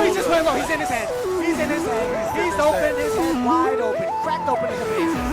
Oh, he just went low. He's in his head. He's in his head. He's open. His head wide open. Cracked open in the face.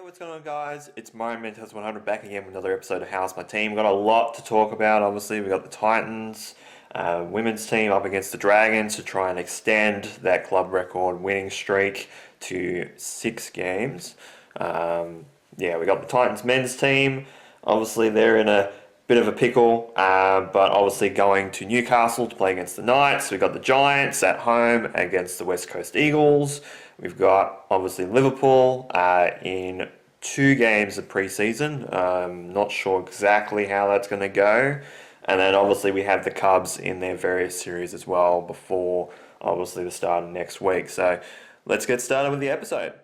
What's going on, guys? It's Mario Mentos 100 back again with another episode of How's My Team. We've got a lot to talk about. Obviously, we've got the Titans women's team up against the Dragons to try and extend that club record winning streak to 6 games. We got the Titans men's team. Obviously, they're in a bit of a pickle, but obviously going to Newcastle to play against the Knights. We've got the Giants at home against the West Coast Eagles. We've got, obviously, Liverpool in 2 games of preseason. Not sure exactly how that's going to go. And then, obviously, we have the Cubs in their various series as well before, obviously, the start of next week. So, let's get started with the episode.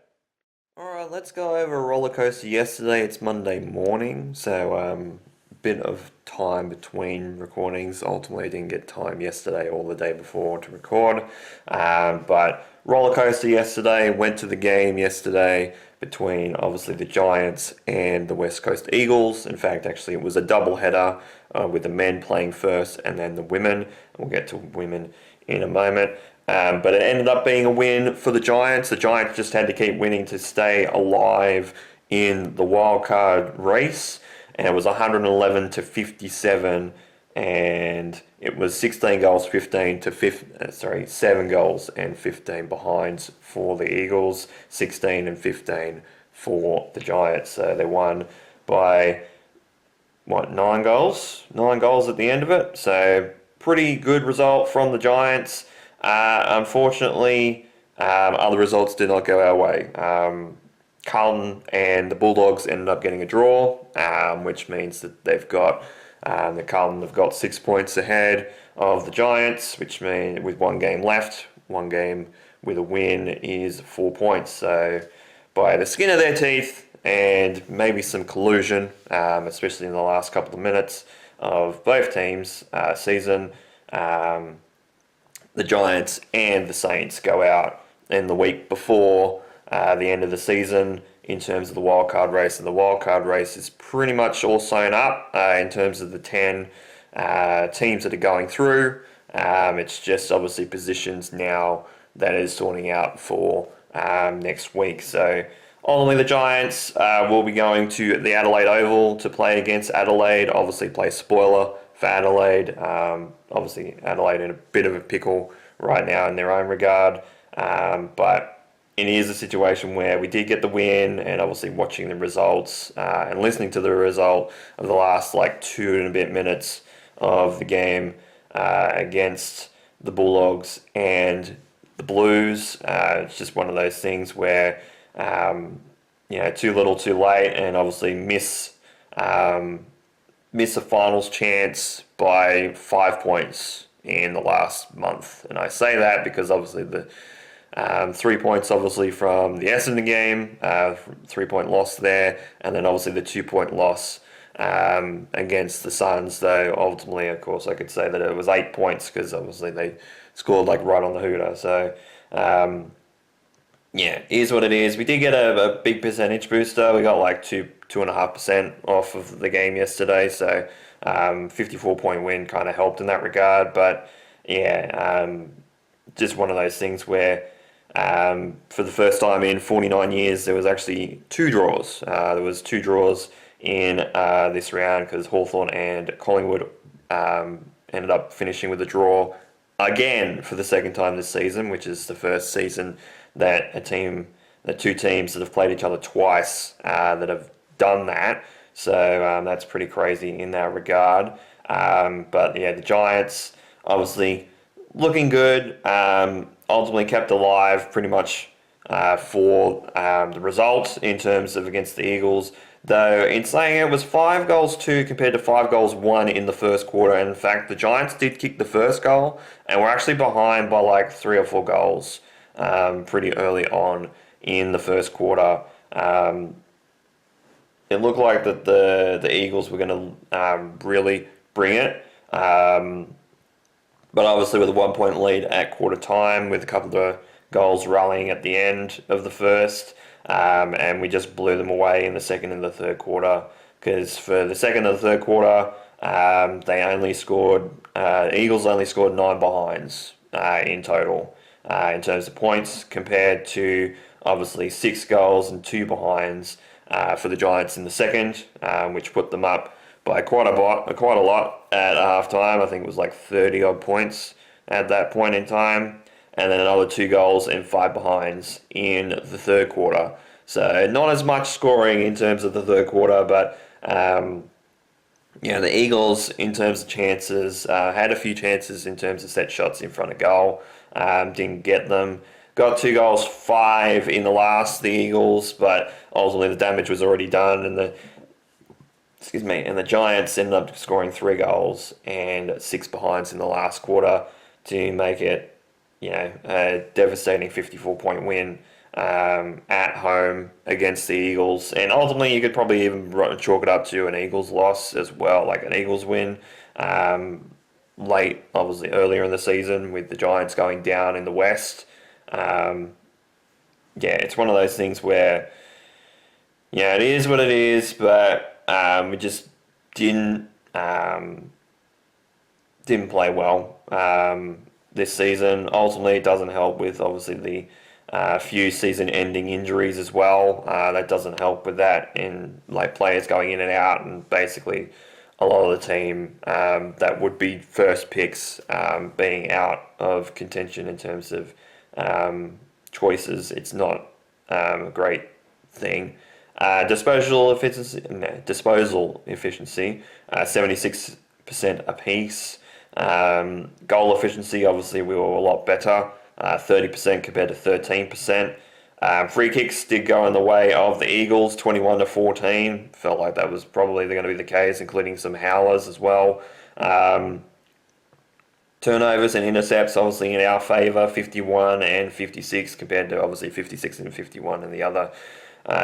Alright, let's go over a roller coaster yesterday. It's Monday morning, so bit of time between recordings. Ultimately, I didn't get time yesterday or the day before to record. But roller coaster yesterday, went to the game yesterday between obviously the Giants and the West Coast Eagles. In fact, actually, it was a double header with the men playing first and then the women. We'll get to women in a moment. But it ended up being a win for the Giants. The Giants just had to keep winning to stay alive in the wildcard race. And it was 111 to 57, and it was 16 goals, 7 goals and 15 behinds for the Eagles, 16 and 15 for the Giants. So they won by 9 goals? 9 goals at the end of it. So pretty good result from the Giants. Unfortunately, other results did not go our way. Carlton and the Bulldogs ended up getting a draw, which means that they've got the Carlton have got 6 points ahead of the Giants, which means with 1 game left, 1 game with a win is 4 points. So by the skin of their teeth and maybe some collusion, especially in the last couple of minutes of both teams' season, the Giants and the Saints go out in the week before the end of the season in terms of the wildcard race, and the wildcard race is pretty much all sewn up in terms of the 10 teams that are going through. It's just obviously positions now that is sorting out for next week. So ultimately the Giants will be going to the Adelaide Oval to play against Adelaide, obviously play spoiler for Adelaide. Obviously Adelaide in a bit of a pickle right now in their own regard, but it is a situation where we did get the win, and obviously watching the results and listening to the result of the last 2 and a bit minutes of the game against the Bulldogs and the Blues. It's just one of those things where, too little too late, and obviously miss a finals chance by 5 points in the last month. And I say that because obviously the 3 points obviously from the Essendon game, 3-point loss there, and then obviously the 2-point loss against the Suns, though ultimately, of course, I could say that it was 8 points because obviously they scored right on the hooter. So, is what it is. We did get a big percentage booster. We got 2.5% off of the game yesterday, so 54-point win kind of helped in that regard. But just one of those things where for the first time in 49 years, there was actually 2 draws. There was 2 draws in this round because Hawthorn and Collingwood ended up finishing with a draw again for the second time this season, which is the first season that 2 teams that have played each other twice that have done that. So that's pretty crazy in that regard. But yeah, the Giants obviously looking good. Ultimately kept alive pretty much for the result in terms of against the Eagles. Though in saying it was 5-2 compared to 5-1 in the first quarter. And in fact, the Giants did kick the first goal and were actually behind by like 3 or 4 goals pretty early on in the first quarter. It looked like that the Eagles were going to really bring it. But obviously with a 1 point lead at quarter time with a couple of the goals rallying at the end of the first, and we just blew them away in the second and the third quarter, because for the second and the third quarter, Eagles only scored 9 behinds in total in terms of points, compared to obviously 6 goals and 2 behinds for the Giants in the second, which put them up by quite a lot at half time. I think it was like 30 odd points at that point in time. And then another 2 goals and 5 behinds in the third quarter. So not as much scoring in terms of the third quarter, but the Eagles in terms of chances had a few chances in terms of set shots in front of goal. Didn't get them. Got 2 goals, 5 in the last, the Eagles, but ultimately the damage was already done, and the Giants ended up scoring 3 goals and 6 behinds in the last quarter to make it, a devastating 54-point win at home against the Eagles. And ultimately, you could probably even chalk it up to an Eagles loss as well, like an Eagles win. Late, obviously, earlier in the season with the Giants going down in the West. It's one of those things where, it is what it is, but we just didn't play well this season. Ultimately, it doesn't help with obviously the few season-ending injuries as well. That doesn't help with that, in like players going in and out, and basically a lot of the team that would be first picks being out of contention in terms of choices. It's not a great thing. Disposal efficiency, 76% apiece. Goal efficiency, obviously, we were a lot better, 30% compared to 13%. Free kicks did go in the way of the Eagles, 21-14. Felt like that was probably going to be the case, including some howlers as well. Turnovers and intercepts, obviously, in our favour, 51 and 56, compared to obviously 56 and 51 in the other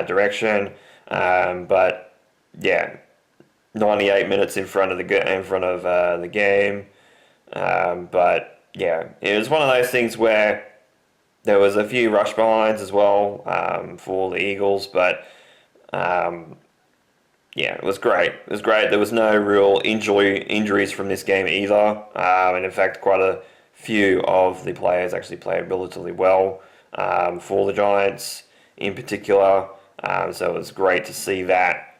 direction. 98 minutes in front of the game. It was one of those things where there was a few rush behinds as well for the Eagles, but it was great. It was great. There was no real injuries from this game either, and in fact, quite a few of the players actually played relatively well for the Giants in particular. So it was great to see that,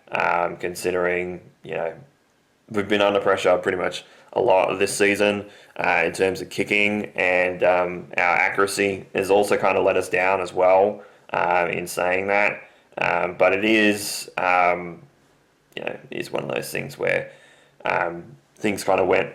considering we've been under pressure pretty much a lot of this season in terms of kicking, and our accuracy has also kind of let us down as well in saying that. But it is, is one of those things where things kind of went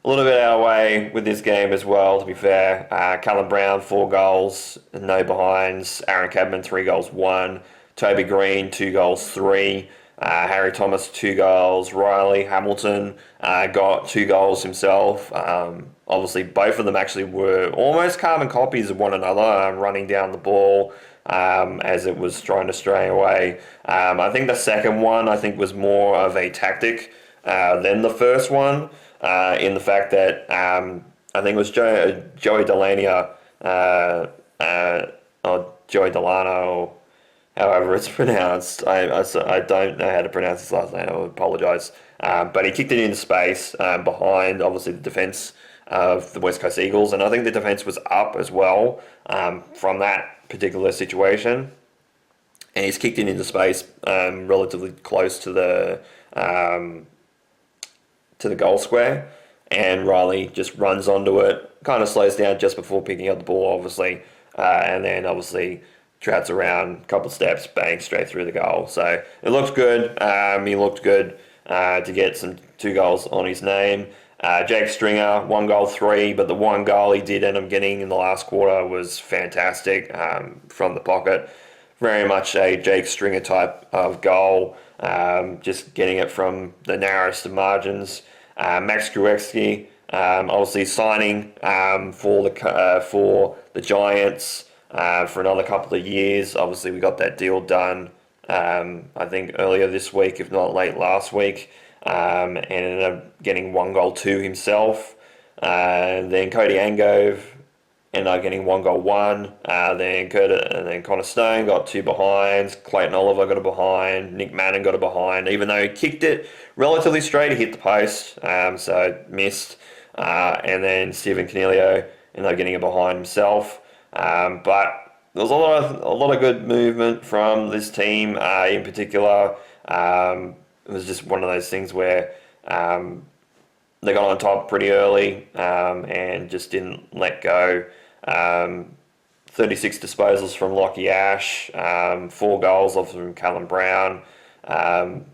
a little bit our way with this game as well, to be fair. Callum Brown, 4 goals, no behinds. Aaron Cadman, 3 goals, 1. Toby Green, 2 goals, 3. Harry Thomas, 2 goals. Riley Hamilton got 2 goals himself. Obviously, both of them actually were almost carbon copies of one another, running down the ball as it was trying to stray away. I think the second one, was more of a tactic than the first one, in the fact that I think it was Joey Delania, or Joey Delano, however it's pronounced. I don't know how to pronounce his last name, I apologise. But he kicked it into space behind, obviously, the defence of the West Coast Eagles. And I think the defence was up as well from that particular situation. And he's kicked it into space relatively close to the goal square. And Riley just runs onto it, kind of slows down just before picking up the ball, obviously. And then, obviously, Trouts around, couple steps, bang, straight through the goal. So it looked good. He looked good to get 2 goals on his name. Jake Stringer, 1 goal, 3, but the 1 goal he did end up getting in the last quarter was fantastic from the pocket. Very much a Jake Stringer type of goal, just getting it from the narrowest of margins. Max Gruevski, obviously signing for the Giants for another couple of years. Obviously, we got that deal done, I think, earlier this week, if not late last week, and ended up getting 1 goal to himself. Then Cody Angove ended up getting 1 goal, 1. Then Connor Stone got 2 behinds. Clayton Oliver got a behind. Nick Madden got a behind. Even though he kicked it relatively straight, he hit the post, so missed. And then Stephen Canelio ended up getting a behind himself. But there was a lot of good movement from this team in particular. It was just one of those things where they got on top pretty early and just didn't let go. 36 disposals from Lockie Ash, 4 goals off from Callum Brown. In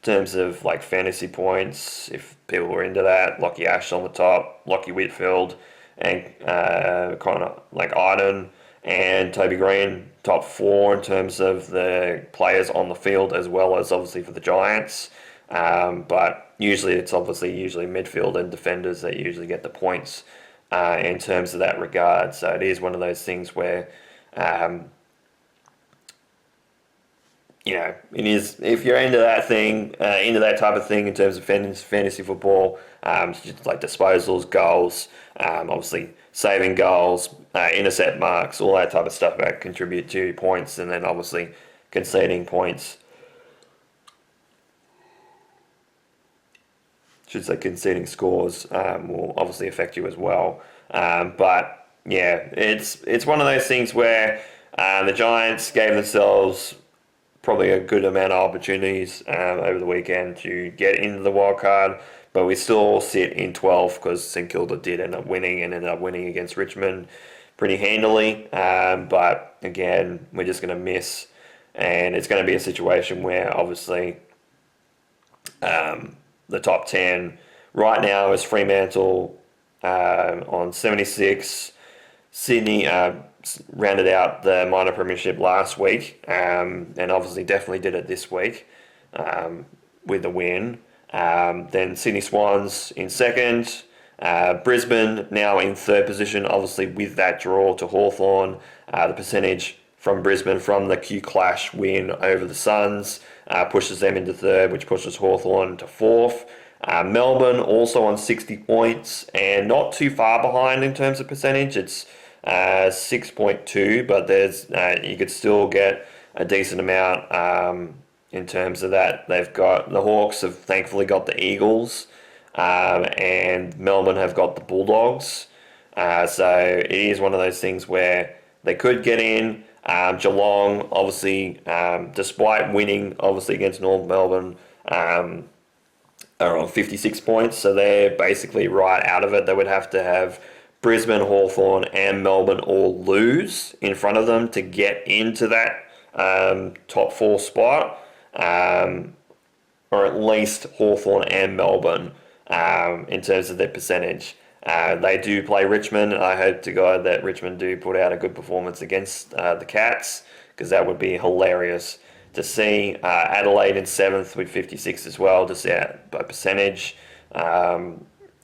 terms of like fantasy points, if people were into that, Lockie Ash on the top, Lockie Whitfield, and kind of like Iden and Toby Green, top 4 in terms of the players on the field, as well as obviously for the Giants. But usually it's usually midfield and defenders that usually get the points in terms of that regard. So it is one of those things where, it is, if you're into that thing, into that type of thing in terms of fantasy football, just like disposals, goals, obviously saving goals, intercept marks, all that type of stuff that contribute to points, and then obviously conceding points. Should say conceding scores will obviously affect you as well. But yeah, it's one of those things where the Giants gave themselves probably a good amount of opportunities over the weekend to get into the wild card, but we still sit in 12th because St Kilda did end up winning against Richmond pretty handily. But again, we're just going to miss, and it's going to be a situation where obviously the top 10 right now is Fremantle on 76. Sydney rounded out the minor premiership last week, and obviously definitely did it this week with a win. Then Sydney Swans in 2nd. Brisbane now in 3rd position, obviously with that draw to Hawthorn. The percentage from Brisbane from the Q Clash win over the Suns pushes them into 3rd, which pushes Hawthorn to 4th. Melbourne also on 60 points and not too far behind in terms of percentage. It's 6.2, but there's you could still get a decent amount in terms of that. They've got the Hawks have thankfully got the Eagles, and Melbourne have got the Bulldogs. So it is one of those things where they could get in. Geelong, obviously, despite winning obviously against North Melbourne, are on 56 points, so they're basically right out of it. They would have to have Brisbane, Hawthorn and Melbourne all lose in front of them to get into that top 4 spot, or at least Hawthorn and Melbourne in terms of their percentage. They do play Richmond, and I hope to God that Richmond do put out a good performance against the Cats, because that would be hilarious to see. Adelaide in 7th with 56 as well, just out by percentage.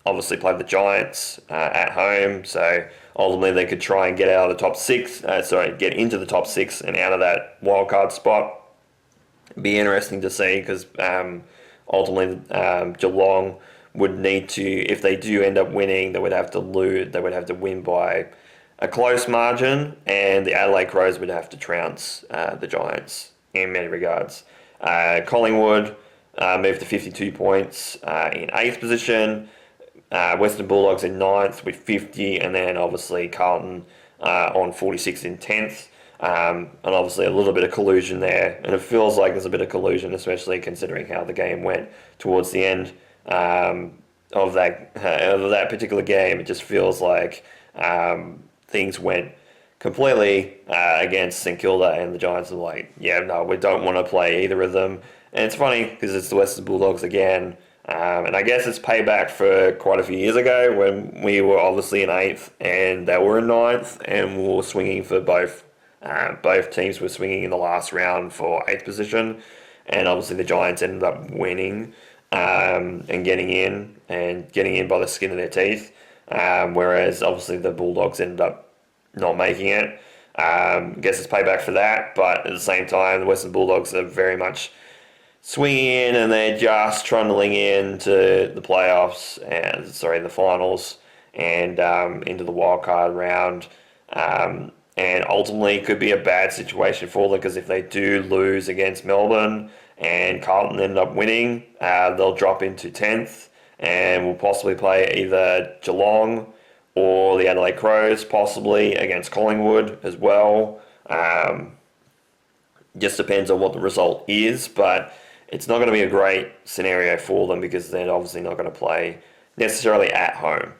Obviously played the Giants at home, so ultimately they could try and get out of the top 6. Get into the top 6 and out of that wildcard spot. It'd be interesting to see, because ultimately Geelong would need to, if they do end up winning, they would have to lose. They would have to win by a close margin, and the Adelaide Crows would have to trounce the Giants in many regards. Collingwood moved to 52 points in 8th position. Western Bulldogs in 9th with 50, and then obviously Carlton on 46 in 10th. And obviously a little bit of collusion there, and it feels like there's a bit of collusion, especially considering how the game went towards the end of that particular game. It just feels like things went completely against St Kilda, and the Giants are like, yeah, no, we don't want to play either of them. And it's funny because it's the Western Bulldogs again, and I guess it's payback for quite a few years ago when we were obviously in 8th and they were in 9th, and we were swinging for both. Both teams were swinging in the last round for 8th position, and obviously the Giants ended up winning and getting in by the skin of their teeth, whereas obviously the Bulldogs ended up not making it. I guess it's payback for that, but at the same time, the Western Bulldogs are very much swinging in, and they're just trundling into the playoffs, the finals, and into the wild card round. And ultimately could be a bad situation for them because if they do lose against Melbourne and Carlton end up winning, they'll drop into 10th and will possibly play either Geelong or the Adelaide Crows, possibly against Collingwood as well. Just depends on what the result is, but it's not going to be a great scenario for them because they're obviously not going to play necessarily at home.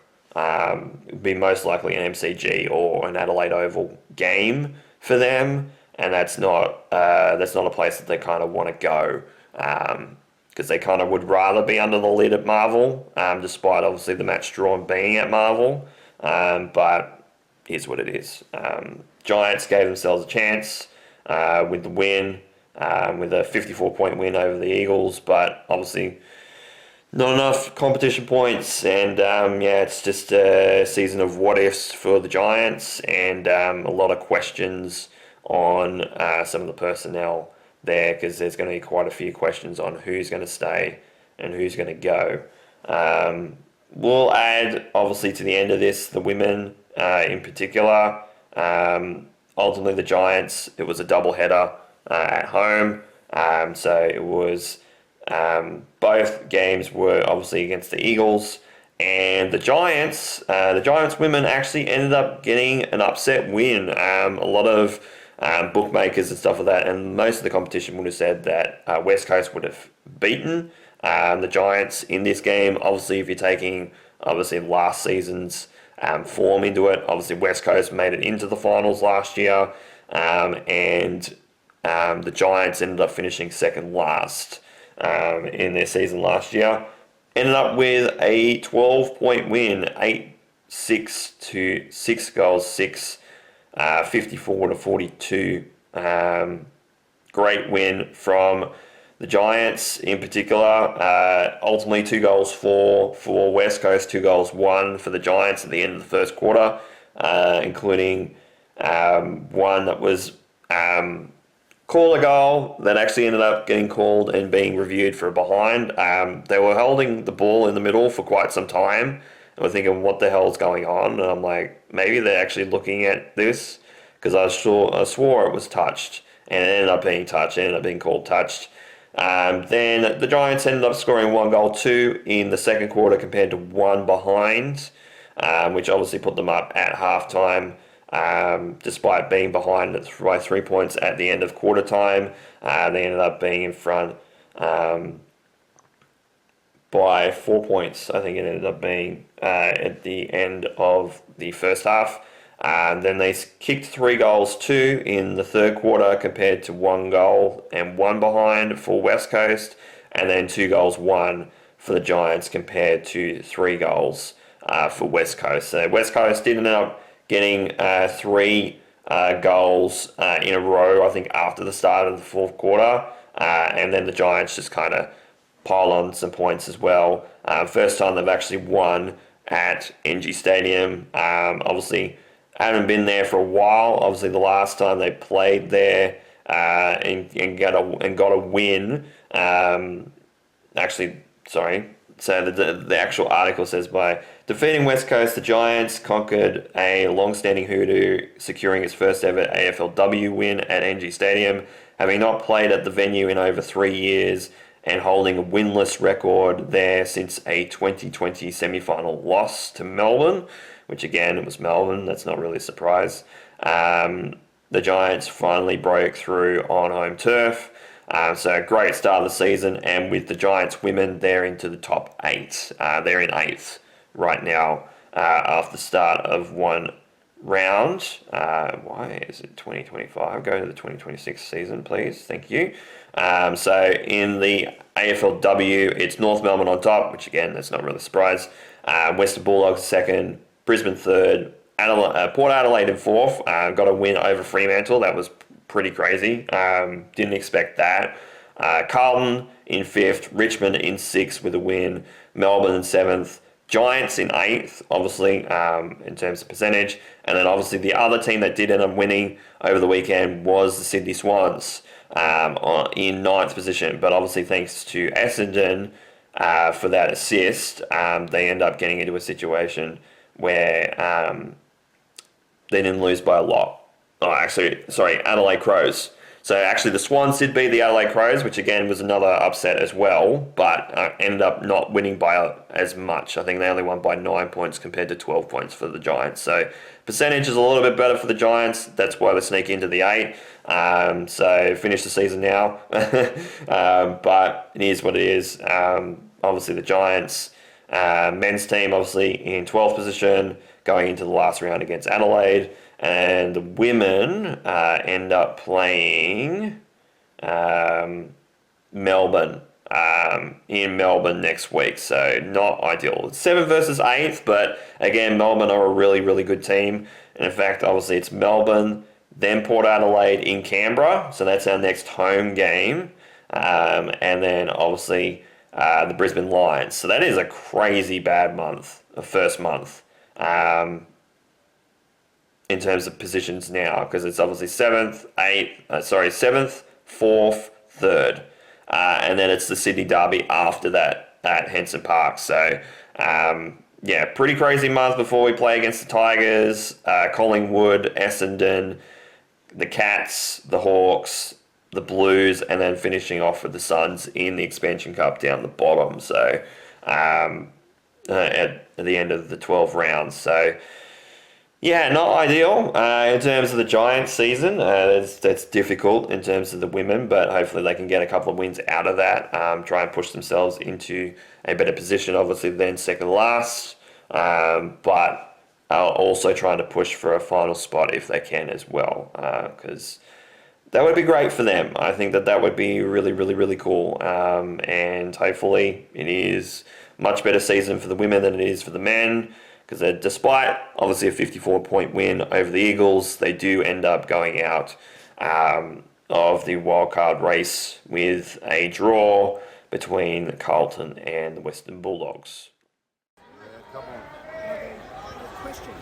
It'd be most likely an MCG or an Adelaide Oval game for them, and that's not a place that they kind of want to go because they kind of would rather be under the lid at Marvel, despite obviously the match drawn being at Marvel. But here's what it is. Giants gave themselves a chance with the win, with a 54-point win over the Eagles, but obviously not enough competition points, and it's just a season of what-ifs for the Giants, and a lot of questions on some of the personnel there, because there's going to be quite a few questions on who's going to stay and who's going to go. We'll add, obviously, to the end of this, the women in particular. Ultimately, the Giants, it was a doubleheader at home, so it was... both games were obviously against the Eagles, and the Giants women actually ended up getting an upset win. A lot of bookmakers and stuff like that, and most of the competition would have said that West Coast would have beaten the Giants in this game. Obviously, if you're taking last season's form into it, obviously West Coast made it into the finals last year, and the Giants ended up finishing second last in their season last year. Ended up with a 12-point win, 8-6 to 6 goals, 54 to 42. Great win from the Giants in particular. Ultimately, 2 goals for West Coast, 2 goals 1 for the Giants at the end of the first quarter, including one that was call a goal that actually ended up getting called and being reviewed for a behind. They were holding the ball in the middle for quite some time, and we're thinking, what the hell's going on? And I'm like, maybe they're actually looking at this, because I swore it was touched, and it ended up being touched, it ended up being called touched. Then the Giants ended up scoring 1 goal 2 in the second quarter compared to 1 behind, which obviously put them up at halftime. Despite being behind by 3 points at the end of quarter time, they ended up being in front by 4 points. I think it ended up being at the end of the first half. Then they kicked 3 goals 2 in the third quarter compared to 1 goal and 1 behind for West Coast, and then 2 goals 1 for the Giants compared to 3 goals for West Coast. So West Coast did end up getting 3 goals in a row, I think, after the start of the fourth quarter. And then the Giants just kind of pile on some points as well. First time they've actually won at ENGIE Stadium. Obviously, haven't been there for a while. Obviously, the last time they played there and got a win. So the actual article says, by defeating West Coast, the Giants conquered a long-standing hoodoo, securing its first ever AFLW win at ENGIE Stadium, having not played at the venue in over 3 years and holding a winless record there since a 2020 semi-final loss to Melbourne, which again, it was Melbourne, that's not really a surprise. The Giants finally broke through on home turf. So a great start of the season, and with the Giants women, they're into the top 8. They're in 8th right now after the start of one round. Why is it 2025? Go to the 2026 season, please. Thank you. So in the AFLW, it's North Melbourne on top, which again, that's not really a surprise. Western Bulldogs second, Brisbane third, Port Adelaide in fourth. Got a win over Fremantle. That was pretty crazy. Didn't expect that. Carlton in fifth, Richmond in sixth with a win, Melbourne in seventh, Giants in eighth, obviously, in terms of percentage. And then obviously the other team that did end up winning over the weekend was the Sydney Swans in ninth position. But obviously thanks to Essendon for that assist, they end up getting into a situation where they didn't lose by a lot. Oh, actually, sorry, Adelaide Crows. So actually the Swans did beat the Adelaide Crows, which again was another upset as well, but ended up not winning by as much. I think they only won by 9 points compared to 12 points for the Giants. So percentage is a little bit better for the Giants. That's why they sneak into the 8. So finish the season now. But it is what it is. Obviously the Giants men's team obviously in 12th position going into the last round against Adelaide. And the women end up playing Melbourne in Melbourne next week. So not ideal. It's 7th versus 8th, but again, Melbourne are a really, really good team. And in fact, obviously it's Melbourne, then Port Adelaide in Canberra. So that's our next home game. And then obviously the Brisbane Lions. So that is a crazy bad month, the first month. In terms of positions now, because it's obviously 7th, 4th, 3rd. And then it's the Sydney Derby after that at Henson Park. So, yeah, pretty crazy month before we play against the Tigers, Collingwood, Essendon, the Cats, the Hawks, the Blues, and then finishing off with the Suns in the Expansion Cup down the bottom. So, at the end of the 12 rounds. So, yeah, not ideal in terms of the Giants season. That's difficult in terms of the women, but hopefully they can get a couple of wins out of that, try and push themselves into a better position, obviously, than second last, but also trying to push for a final spot if they can as well, because that would be great for them. I think that would be really, really, really cool, and hopefully it is much better season for the women than it is for the men. Because despite, obviously, a 54-point win over the Eagles, they do end up going out of the wildcard race with a draw between Carlton and the Western Bulldogs. Yeah, come on. Question.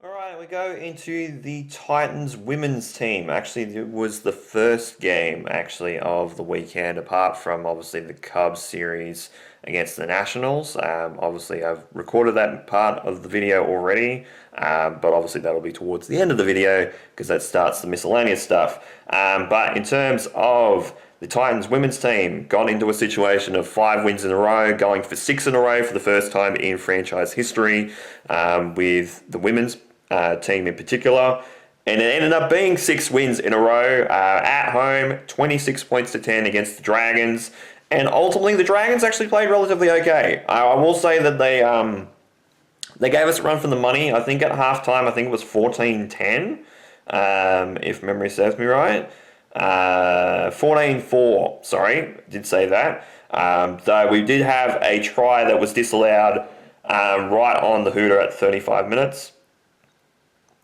Alright, we go into the Titans women's team. Actually, it was the first game actually of the weekend, apart from obviously the Cubs series against the Nationals. Obviously, I've recorded that part of the video already, but obviously that'll be towards the end of the video because that starts the miscellaneous stuff. But in terms of the Titans women's team, got into a situation of 5 wins in a row, going for 6 in a row for the first time in franchise history, with the women's team in particular. And it ended up being 6 wins in a row at home, 26 points to 10 against the Dragons. And ultimately, the Dragons actually played relatively okay. I will say that they gave us a run for the money. I think at halftime, I think it was 14-10, if memory serves me right. 14-4, sorry, did say that. Though we did have a try that was disallowed right on the hooter at 35 minutes.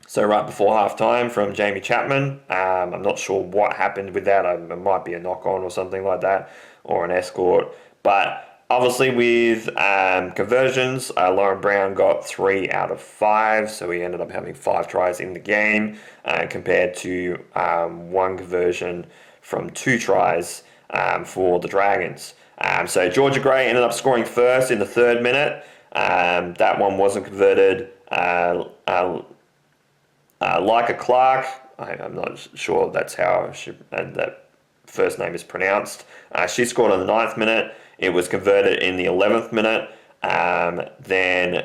So right before halftime from Jamie Chapman. I'm not sure what happened with that. It might be a knock-on or something like that, or an escort. But obviously with conversions, Lauren Brown got 3 out of 5. So we ended up having 5 tries in the game compared to 1 conversion from 2 tries for the Dragons. So Georgia Gray ended up scoring first in the 3rd minute. That one wasn't converted. Leica Clark, I'm not sure that's how that first name is pronounced. She scored on the 9th minute. It was converted in the 11th minute. Then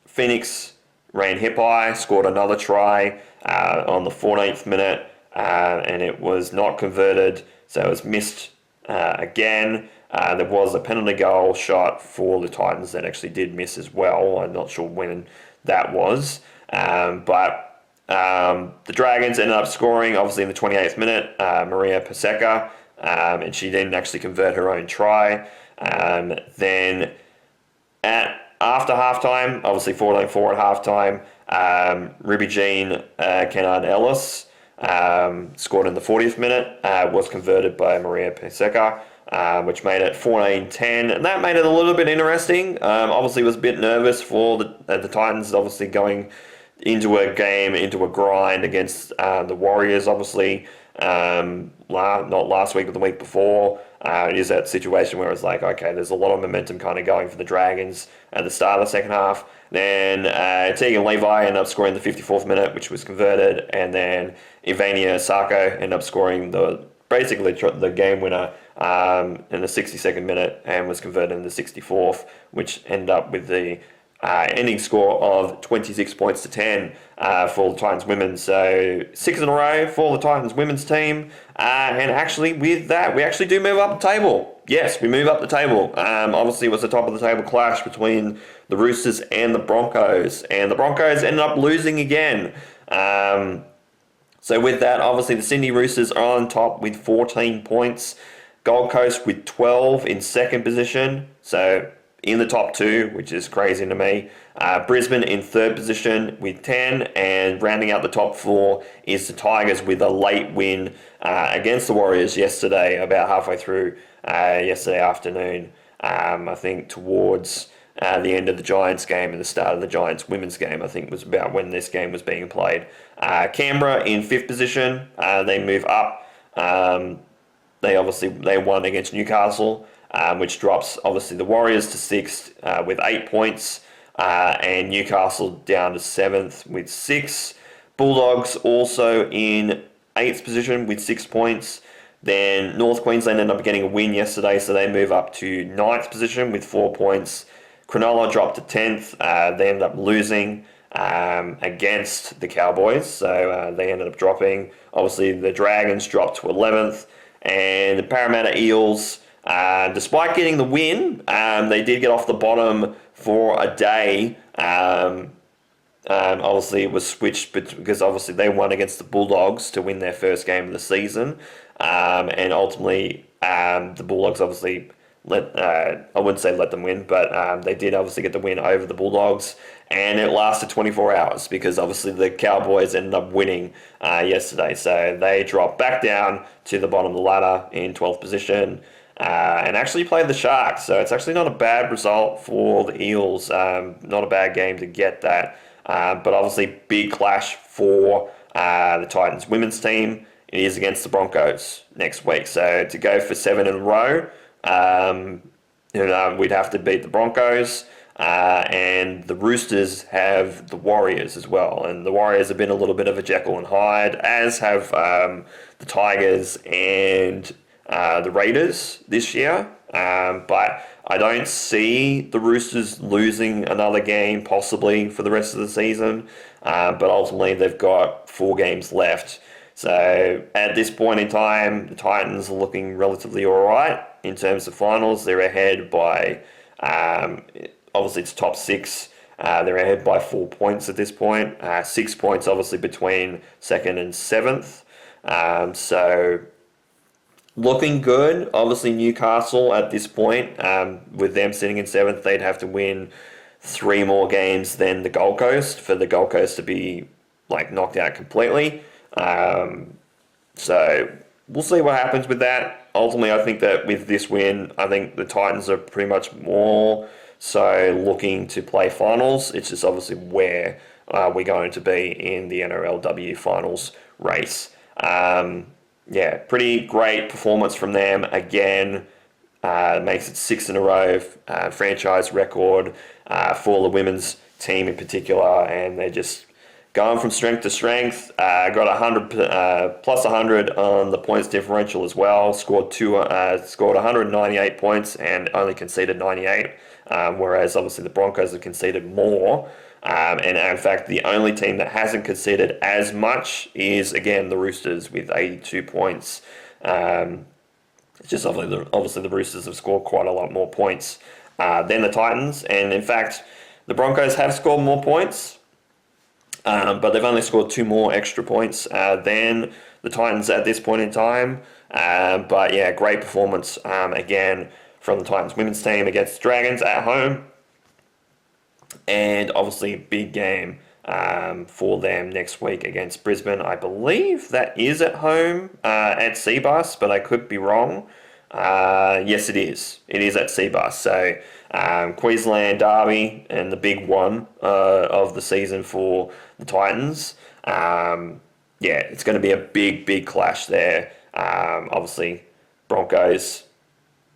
Phoenix Rain Hippie scored another try on the 14th minute, and it was not converted, so it was missed again. There was a penalty goal shot for the Titans that actually did miss as well. I'm not sure when that was, but the Dragons ended up scoring, obviously, in the 28th minute, Maria Paseka, and she didn't actually convert her own try. Then after halftime, obviously 14-4 at halftime, Ruby Jean Kennard Ellis scored in the 40th minute, was converted by Maria Paseka, which made it 14-10, and that made it a little bit interesting. Obviously, was a bit nervous for the Titans, obviously going into a game, into a grind against the Warriors, obviously, not last week, but the week before. It is that situation where it's like, okay, there's a lot of momentum kind of going for the Dragons at the start of the second half. Then Tegan Levi ended up scoring the 54th minute, which was converted, and then Ivania Sako ended up scoring basically the game winner in the 62nd minute and was converted in the 64th, which ended up with the ending score of 26 points to 10 for the Titans women. So 6 in a row for the Titans women's team. And actually with that, we actually do move up the table. Yes, we move up the table. Obviously it was the top of the table clash between the Roosters and the Broncos. And the Broncos ended up losing again. So with that, obviously the Sydney Roosters are on top with 14 points. Gold Coast with 12 in second position. So in the top 2, which is crazy to me. Brisbane in 3rd position with 10, and rounding out the top 4 is the Tigers with a late win against the Warriors yesterday, about halfway through yesterday afternoon. I think towards the end of the Giants game and the start of the Giants women's game, I think was about when this game was being played. Canberra in 5th position, they move up. They won against Newcastle, which drops obviously the Warriors to 6th with 8 points, and Newcastle down to 7th with 6. Bulldogs also in 8th position with 6 points. Then North Queensland ended up getting a win yesterday, so they move up to 9th position with 4 points. Cronulla dropped to 10th. They ended up losing against the Cowboys, so they ended up dropping. Obviously, the Dragons dropped to 11th, and the Parramatta Eels, despite getting the win, they did get off the bottom for a day. Obviously, it was switched because obviously they won against the Bulldogs to win their first game of the season, and ultimately the Bulldogs obviously I wouldn't say let them win, but they did obviously get the win over the Bulldogs, and it lasted 24 hours because obviously the Cowboys ended up winning yesterday, so they dropped back down to the bottom of the ladder in 12th position. And actually played the Sharks, so it's actually not a bad result for the Eels. Not a bad game to get that, but obviously big clash for the Titans women's team. It is against the Broncos next week, so to go for 7 in a row, we'd have to beat the Broncos, and the Roosters have the Warriors as well, and the Warriors have been a little bit of a Jekyll and Hyde, as have the Tigers and the Raiders this year, but I don't see the Roosters losing another game possibly for the rest of the season, but ultimately they've got 4 games left. So at this point in time, the Titans are looking relatively alright in terms of finals. They're ahead by, obviously it's top 6, they're ahead by 4 points at this point, 6 points obviously between 2nd and 7th, so looking good. Obviously Newcastle at this point, with them sitting in 7th, they'd have to win 3 more games than the Gold Coast for the Gold Coast to be knocked out completely. So we'll see what happens with that. Ultimately, I think that with this win, I think the Titans are pretty much more so looking to play finals. It's just obviously where we're going to be in the NRLW finals race. Pretty great performance from them again. makes it 6 in a row, franchise record for the women's team in particular, and they're just going from strength to strength. Got 100 plus 100 on the points differential as well. Scored 198 points and only conceded 98. Whereas obviously the Broncos have conceded more. And in fact, the only team that hasn't conceded as much is again the Roosters with 82 points. It's just obviously the Roosters have scored quite a lot more points than the Titans, and in fact, the Broncos have scored more points. But they've only scored 2 more extra points than the Titans at this point in time. But yeah, great performance again from the Titans women's team against the Dragons at home. And obviously big game for them next week against Brisbane. I believe that is at home at Seabus, but I could be wrong. Yes, it is. It is at Seabus. So Queensland derby and the big one of the season for the Titans. It's going to be a big clash there. Obviously, Broncos.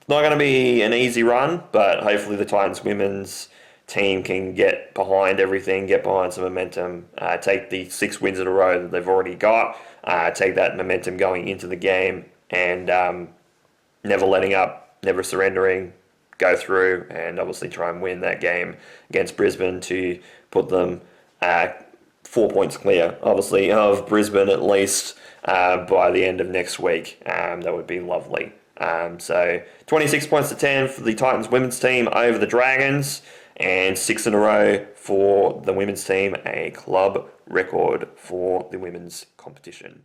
It's not going to be an easy run, but hopefully the Titans women's team can get behind everything, get behind some momentum, take the 6 wins in a row that they've already got, take that momentum going into the game, and never letting up, never surrendering, go through, and obviously try and win that game against Brisbane to put them 4 points clear, obviously, of Brisbane at least by the end of next week. That would be lovely. So 26 points to 10 for the Titans women's team over the Dragons, and 6 in a row for the women's team, a club record for the women's competition.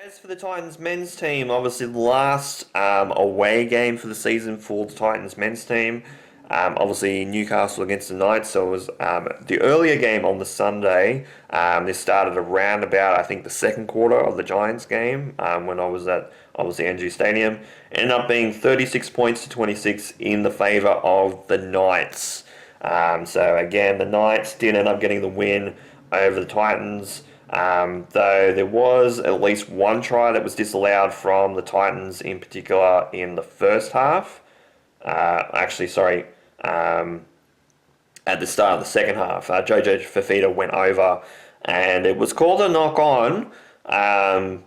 As for the Titans men's team, obviously the last away game for the season for the Titans men's team, obviously Newcastle against the Knights, so it was the earlier game on the Sunday. This started around about, I think, the second quarter of the Giants game when I was at, obviously, ENGIE Stadium. It ended up being 36 points to 26 in the favour of the Knights. So again, the Knights did end up getting the win over the Titans, though there was at least one try that was disallowed from the Titans in particular in the first half. At the start of the second half, Jojo Fafita went over, and it was called a knock-on in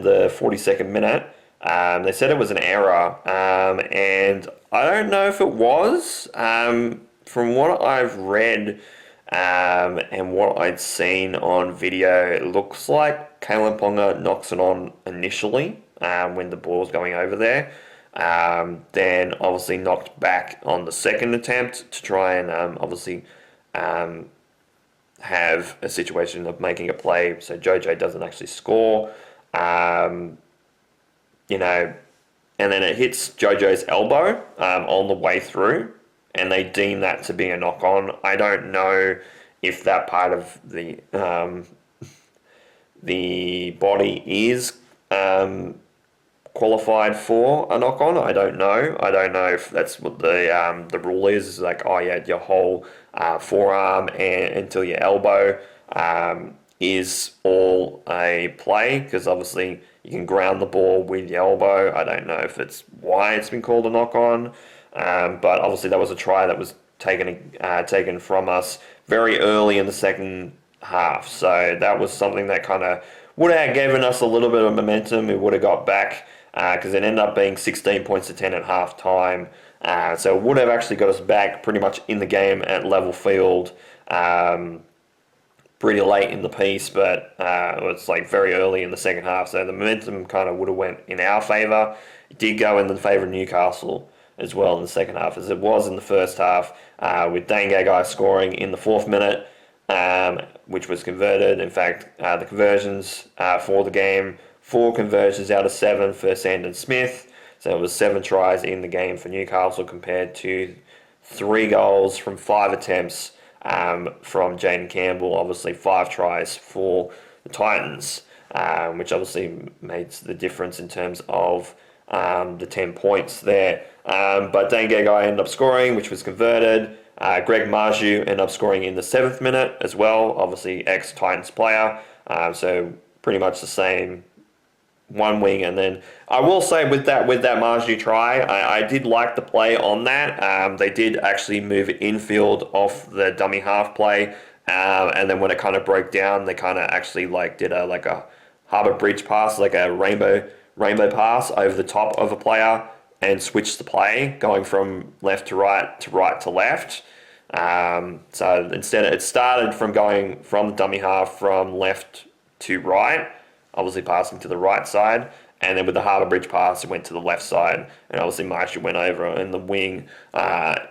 the 42nd minute. They said it was an error, and I don't know if it was. From what I've read and what I'd seen on video, it looks like Kalen Ponga knocks it on initially when the ball's going over there. Then obviously knocked back on the second attempt to try and have a situation of making a play so Jojo doesn't actually score. And then it hits Jojo's elbow on the way through, and they deem that to be a knock-on. I don't know if that part of the body is qualified for a knock-on. I don't know. I don't know if that's what the rule is. It's like, your whole forearm and until your elbow is all a play, because obviously you can ground the ball with your elbow. I don't know if it's why it's been called a knock-on. But obviously that was a try that was taken from us very early in the second half. So that was something that kind of would have given us a little bit of momentum. We would have got back because it ended up being 16 points to 10 at half time. So it would have actually got us back pretty much in the game at level field pretty late in the piece, but it was like very early in the second half. So the momentum kind of would have went in our favour. It did go in the favour of Newcastle as well in the second half, as it was in the first half, with Dane Gagai scoring in the 4th minute, which was converted. In fact, the conversions for the game, 4 conversions out of 7 for Sandon Smith. So it was 7 tries in the game for Newcastle compared to 3 goals from 5 attempts from Jaden Campbell. Obviously 5 tries for the Titans, which obviously makes the difference in terms of the 10 points there. But Dane Gagai ended up scoring, which was converted. Greg Marju ended up scoring in the 7th minute as well, obviously ex-Titans player. So pretty much the same one wing, and then I will say with that Marjorie try, I did like the play on that. They did actually move it infield off the dummy half play, and then when it kind of broke down, they kind of actually did a Harbour Bridge pass, like a rainbow pass over the top of a player, and switched the play, going from left to right to left. So instead, it started from going from the dummy half from left to right, obviously passing to the right side, and then with the Harbour Bridge pass, it went to the left side, and obviously Marshall went over in the wing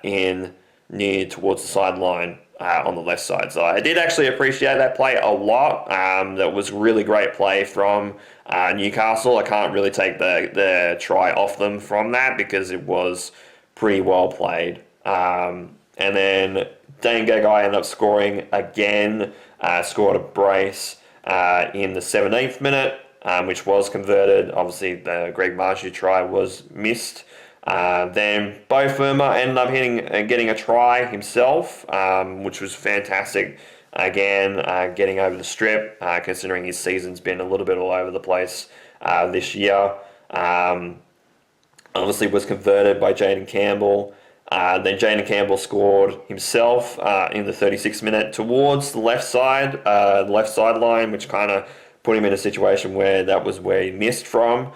in near towards the sideline on the left side. So I did actually appreciate that play a lot. That was really great play from Newcastle. I can't really take the try off them from that because it was pretty well played. And then Dane Gagai ended up scoring again, scored a brace in the 17th minute, which was converted. Obviously, the Greg Marshall try was missed. Then Bo Firma ended up getting a try himself, which was fantastic. Again, getting over the strip, considering his season's been a little bit all over the place this year. Obviously was converted by Jaden Campbell. Then Jaden Campbell scored himself in the 36th minute towards the left sideline, which kind of put him in a situation where that was where he missed from,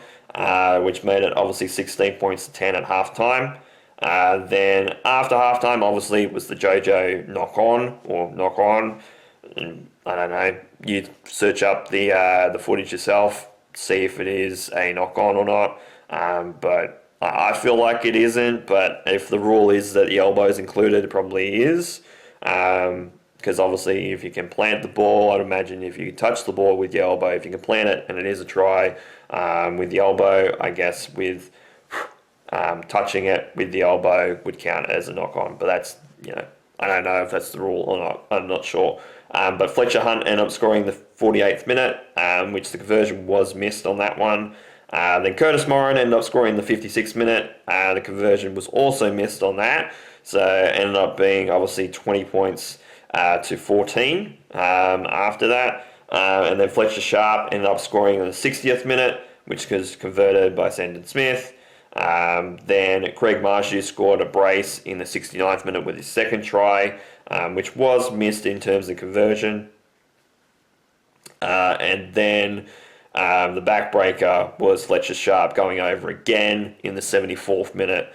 which made it obviously 16 points to 10 at halftime. Then after halftime, obviously, it was the JoJo knock on. And I don't know. You search up the footage yourself, see if it is a knock on or not. But I feel like it isn't. But if the rule is that the elbow is included, it probably is. Because obviously, if you can plant the ball, I'd imagine if you touch the ball with your elbow, if you can plant it and it is a try with the elbow, I guess with touching it with the elbow would count as a knock on. But that's, I don't know if that's the rule or not. I'm not sure. But Fletcher Hunt ended up scoring the 48th minute, which the conversion was missed on that one. Then Curtis Moran ended up scoring the 56th minute. The conversion was also missed on that. So it ended up being obviously 20 points to 14 after that. And then Fletcher Sharp ended up scoring in the 60th minute, which was converted by Sandon Smith. Then Craig Marshall scored a brace in the 69th minute with his second try, which was missed in terms of conversion. And then the backbreaker was Fletcher Sharp going over again in the 74th minute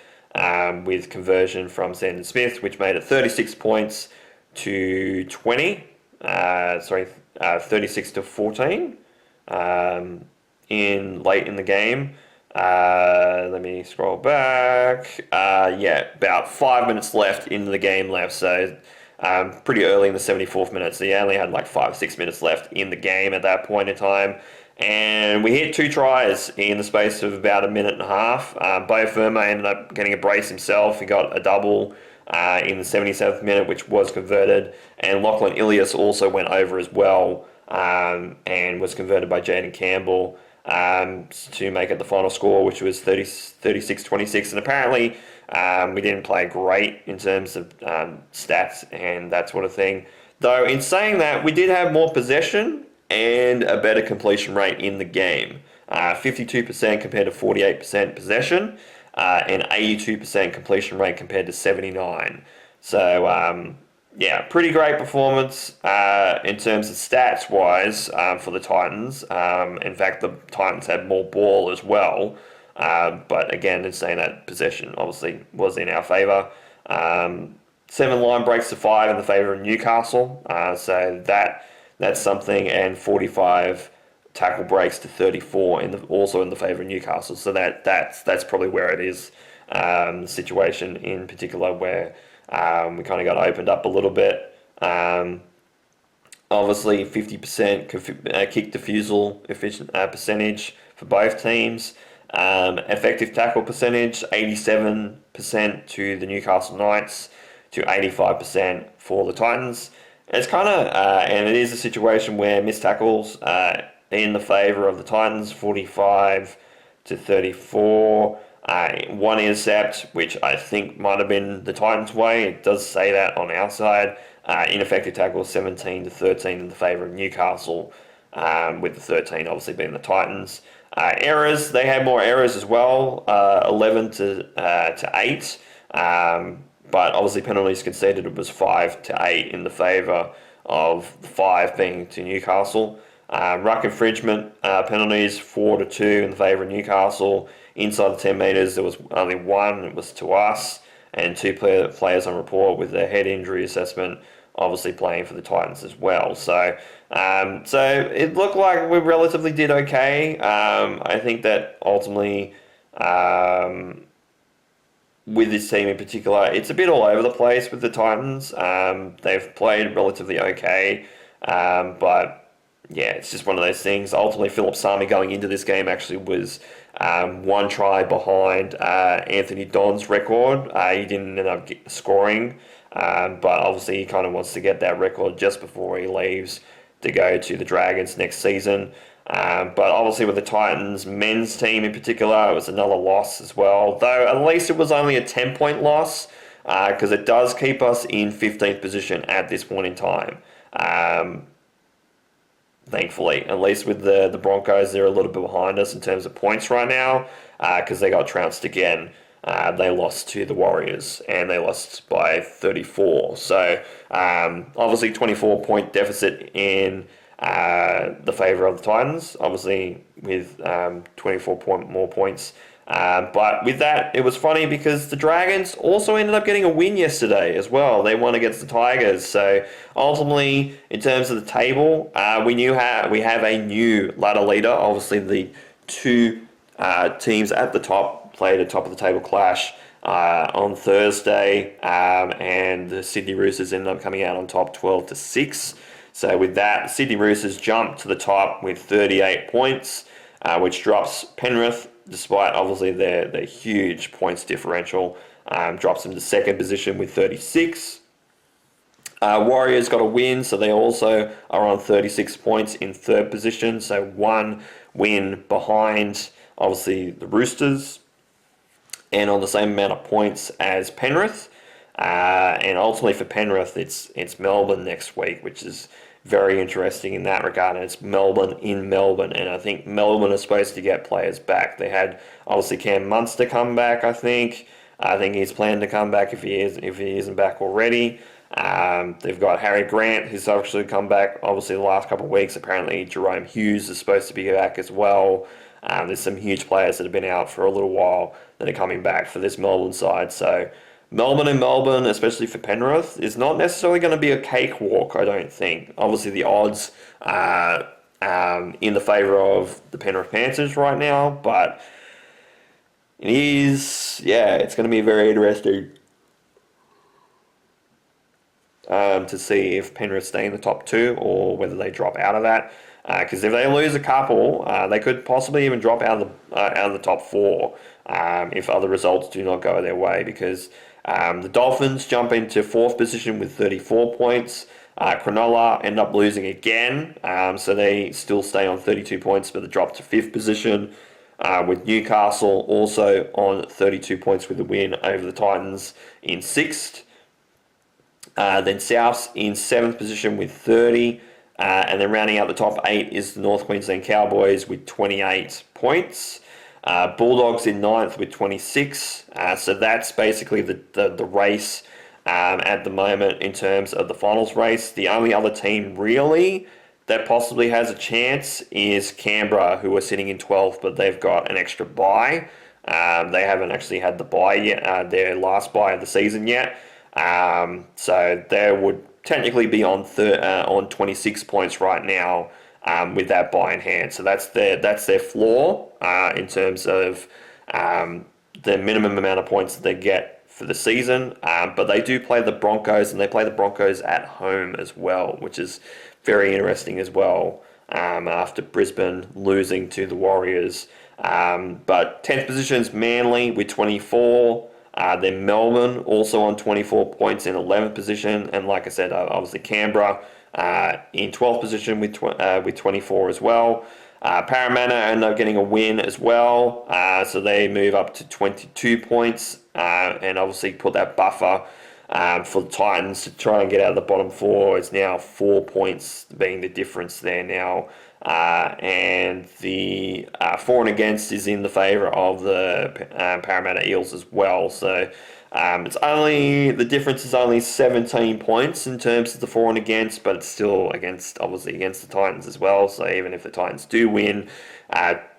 with conversion from Sandon Smith, which made it 36 points to 20. 36 to 14 late in the game. Let me scroll back. About 5 minutes left in the game left. So pretty early in the 74th minute. So you only had like 5 or 6 minutes left in the game at that point in time. And we hit 2 tries in the space of about a minute and a half. Bo Firma ended up getting a brace himself. He got a double in the 77th minute, which was converted. And Lachlan Ilias also went over as well and was converted by Jaden Campbell to make it the final score, which was 36-26. And apparently we didn't play great in terms of stats and that sort of thing. Though in saying that, we did have more possession and a better completion rate in the game. 52% compared to 48% possession and 82% completion rate compared to 79%. So, pretty great performance in terms of stats-wise for the Titans. In fact, the Titans had more ball as well. But again, in saying that, possession obviously was in our favour. 7 line breaks to 5 in the favour of Newcastle. So that's something, and 45 tackle breaks to 34 also in the favour of Newcastle. So that's probably where it is. The situation in particular where we kind of got opened up a little bit. Obviously, 50% kick defusal percentage for both teams. Effective tackle percentage, 87% to the Newcastle Knights to 85% for the Titans. It's kind of, and it is a situation where missed tackles in the favour of the Titans, 45 to 34. 1 intercept, which I think might have been the Titans' way. It does say that on our side. Ineffective tackles, 17 to 13 in the favour of Newcastle, with the 13 obviously being the Titans. Errors, they had more errors as well, 11 to 8. But obviously penalties conceded, it was 5 to 8 in the favour of the 5 being to Newcastle. Ruck infringement penalties 4 to 2 in the favour of Newcastle. Inside the 10 metres, there was only one, it was to us, and 2 players on report with their head injury assessment, obviously playing for the Titans as well. So it looked like we relatively did okay. I think that ultimately, with this team in particular, it's a bit all over the place with the Titans. They've played relatively okay, but yeah, it's just one of those things. Ultimately, Philip Sami going into this game actually was 1 try behind Anthony Don's record. He didn't end up scoring, but obviously he kind of wants to get that record just before he leaves to go to the Dragons next season. But obviously with the Titans men's team in particular, it was another loss as well. Though at least it was only a 10-point loss, because it does keep us in 15th position at this point in time. Thankfully, at least with the Broncos, they're a little bit behind us in terms of points right now, because they got trounced again. They lost to the Warriors, and they lost by 34. So, obviously 24-point deficit in the favour of the Titans, obviously with 24 more points. But with that, it was funny because the Dragons also ended up getting a win yesterday as well. They won against the Tigers. So ultimately, in terms of the table, we have a new ladder leader. Obviously, the 2 teams at the top played a top of the table clash on Thursday, and the Sydney Roosters ended up coming out on top 12 to 6. So with that, the Sydney Roosters jumped to the top with 38 points, which drops Penrith, despite obviously their huge points differential, drops them to second position with 36. Warriors got a win, so they also are on 36 points in third position, so 1 win behind obviously the Roosters, and on the same amount of points as Penrith. And ultimately for Penrith, it's Melbourne next week, which is very interesting in that regard. And it's Melbourne in Melbourne, and I think Melbourne is supposed to get players back. They had obviously Cam Munster come back. I think he's planned to come back if he isn't back already. They've got Harry Grant, who's actually come back. Obviously, the last couple of weeks, apparently Jerome Hughes is supposed to be back as well. There's some huge players that have been out for a little while that are coming back for this Melbourne side. So Melbourne in Melbourne, especially for Penrith, is not necessarily going to be a cakewalk, I don't think. Obviously, the odds are in the favour of the Penrith Panthers right now, but it's going to be very interesting to see if Penrith stay in the top 2 or whether they drop out of that. Because if they lose a couple, they could possibly even drop out of the top 4 if other results do not go their way. Because the Dolphins jump into 4th position with 34 points. Cronulla end up losing again, so they still stay on 32 points, but they drop to 5th position. With Newcastle also on 32 points with a win over the Titans in 6th. Then Souths in 7th position with 30. And then rounding out the top 8 is the North Queensland Cowboys with 28 points. Bulldogs in 9th with 26. So that's basically the race at the moment in terms of the finals race. The only other team really that possibly has a chance is Canberra, who are sitting in 12th, but they've got an extra bye. They haven't actually had the bye yet, their last bye of the season yet. So they would technically be on 26 points right now with that bye in hand. So that's their floor in terms of the minimum amount of points that they get for the season. But they do play the Broncos, and they play the Broncos at home as well, which is very interesting as well, after Brisbane losing to the Warriors. But 10th position is Manly with 24. Then Melbourne also on 24 points in 11th position, and like I said, obviously Canberra in 12th position with 24 as well. Parramatta end up getting a win as well, so they move up to 22 points, and obviously put that buffer for the Titans to try and get out of the bottom 4. It's now 4 points being the difference there now and the for and against is in the favour of the Parramatta Eels as well. So the difference is only 17 points in terms of the for and against, but it's still obviously against the Titans as well. So even if the Titans do win,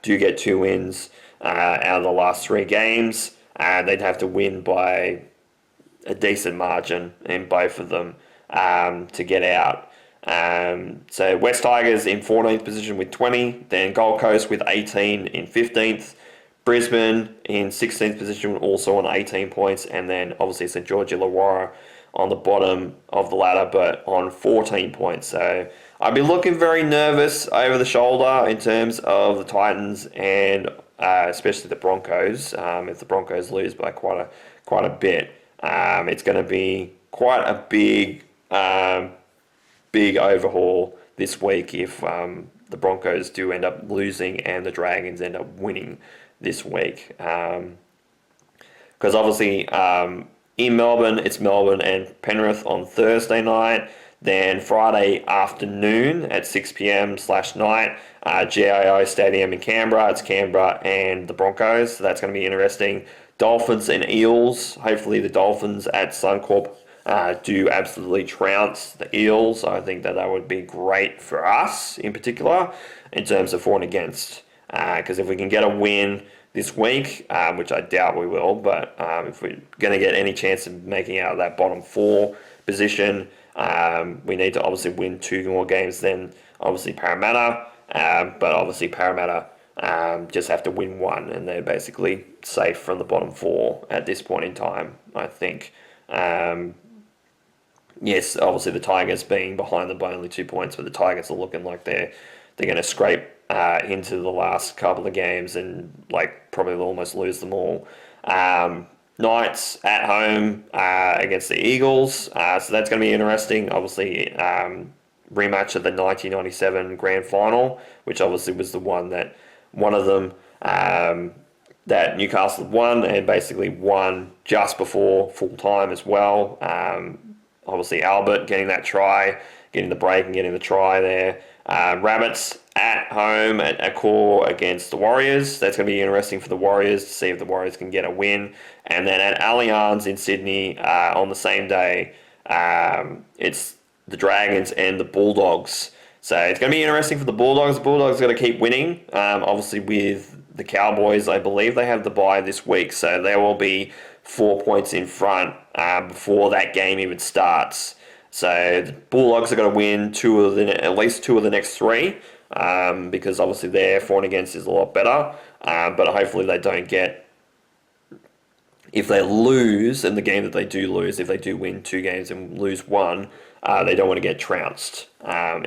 do get 2 wins out of the last 3 games, they'd have to win by a decent margin in both of them to get out. So West Tigers in 14th position with 20, then Gold Coast with 18 in 15th, Brisbane in 16th position also on 18 points, and then obviously St George Illawarra on the bottom of the ladder but on 14 points. So I'd be looking very nervous over the shoulder in terms of the Titans and especially the Broncos. If the Broncos lose by quite a bit, it's going to be quite a big overhaul this week if the Broncos do end up losing and the Dragons end up winning this week. Because obviously in Melbourne, it's Melbourne and Penrith on Thursday night. Then Friday afternoon at 6 p.m/night, GIO Stadium in Canberra. It's Canberra and the Broncos, so that's going to be interesting. Dolphins and Eels. Hopefully the Dolphins at Suncorp do absolutely trounce the Eels. I think that would be great for us in particular in terms of for and against. Because if we can get a win this week, which I doubt we will, but if we're going to get any chance of making out of that bottom 4 position, we need to obviously win 2 more games than obviously Parramatta. But obviously Parramatta just have to win 1, and they're basically safe from the bottom 4 at this point in time, I think. Yes, obviously the Tigers being behind them by only 2 points, but the Tigers are looking like they're going to scrape into the last couple of games and probably almost lose them all. Knights at home against the Eagles, so that's going to be interesting. Obviously, rematch of the 1997 Grand Final, which obviously was the one of them that Newcastle won, and basically won just before full time as well. Obviously, Albert getting that try, getting the break and getting the try there. Rabbits at home at Accor against the Warriors. That's going to be interesting for the Warriors to see if the Warriors can get a win. And then at Allianz in Sydney on the same day, it's the Dragons and the Bulldogs. So it's going to be interesting for the Bulldogs. The Bulldogs are going to keep winning. Obviously with the Cowboys, I believe they have the bye this week. So they will be 4 points in front before that game even starts. So the Bulldogs are going to win at least 2 of the next 3 because obviously their for and against is a lot better. But hopefully they don't get, if they lose in the game that they do lose, if they do win 2 games and lose 1, they don't want to get trounced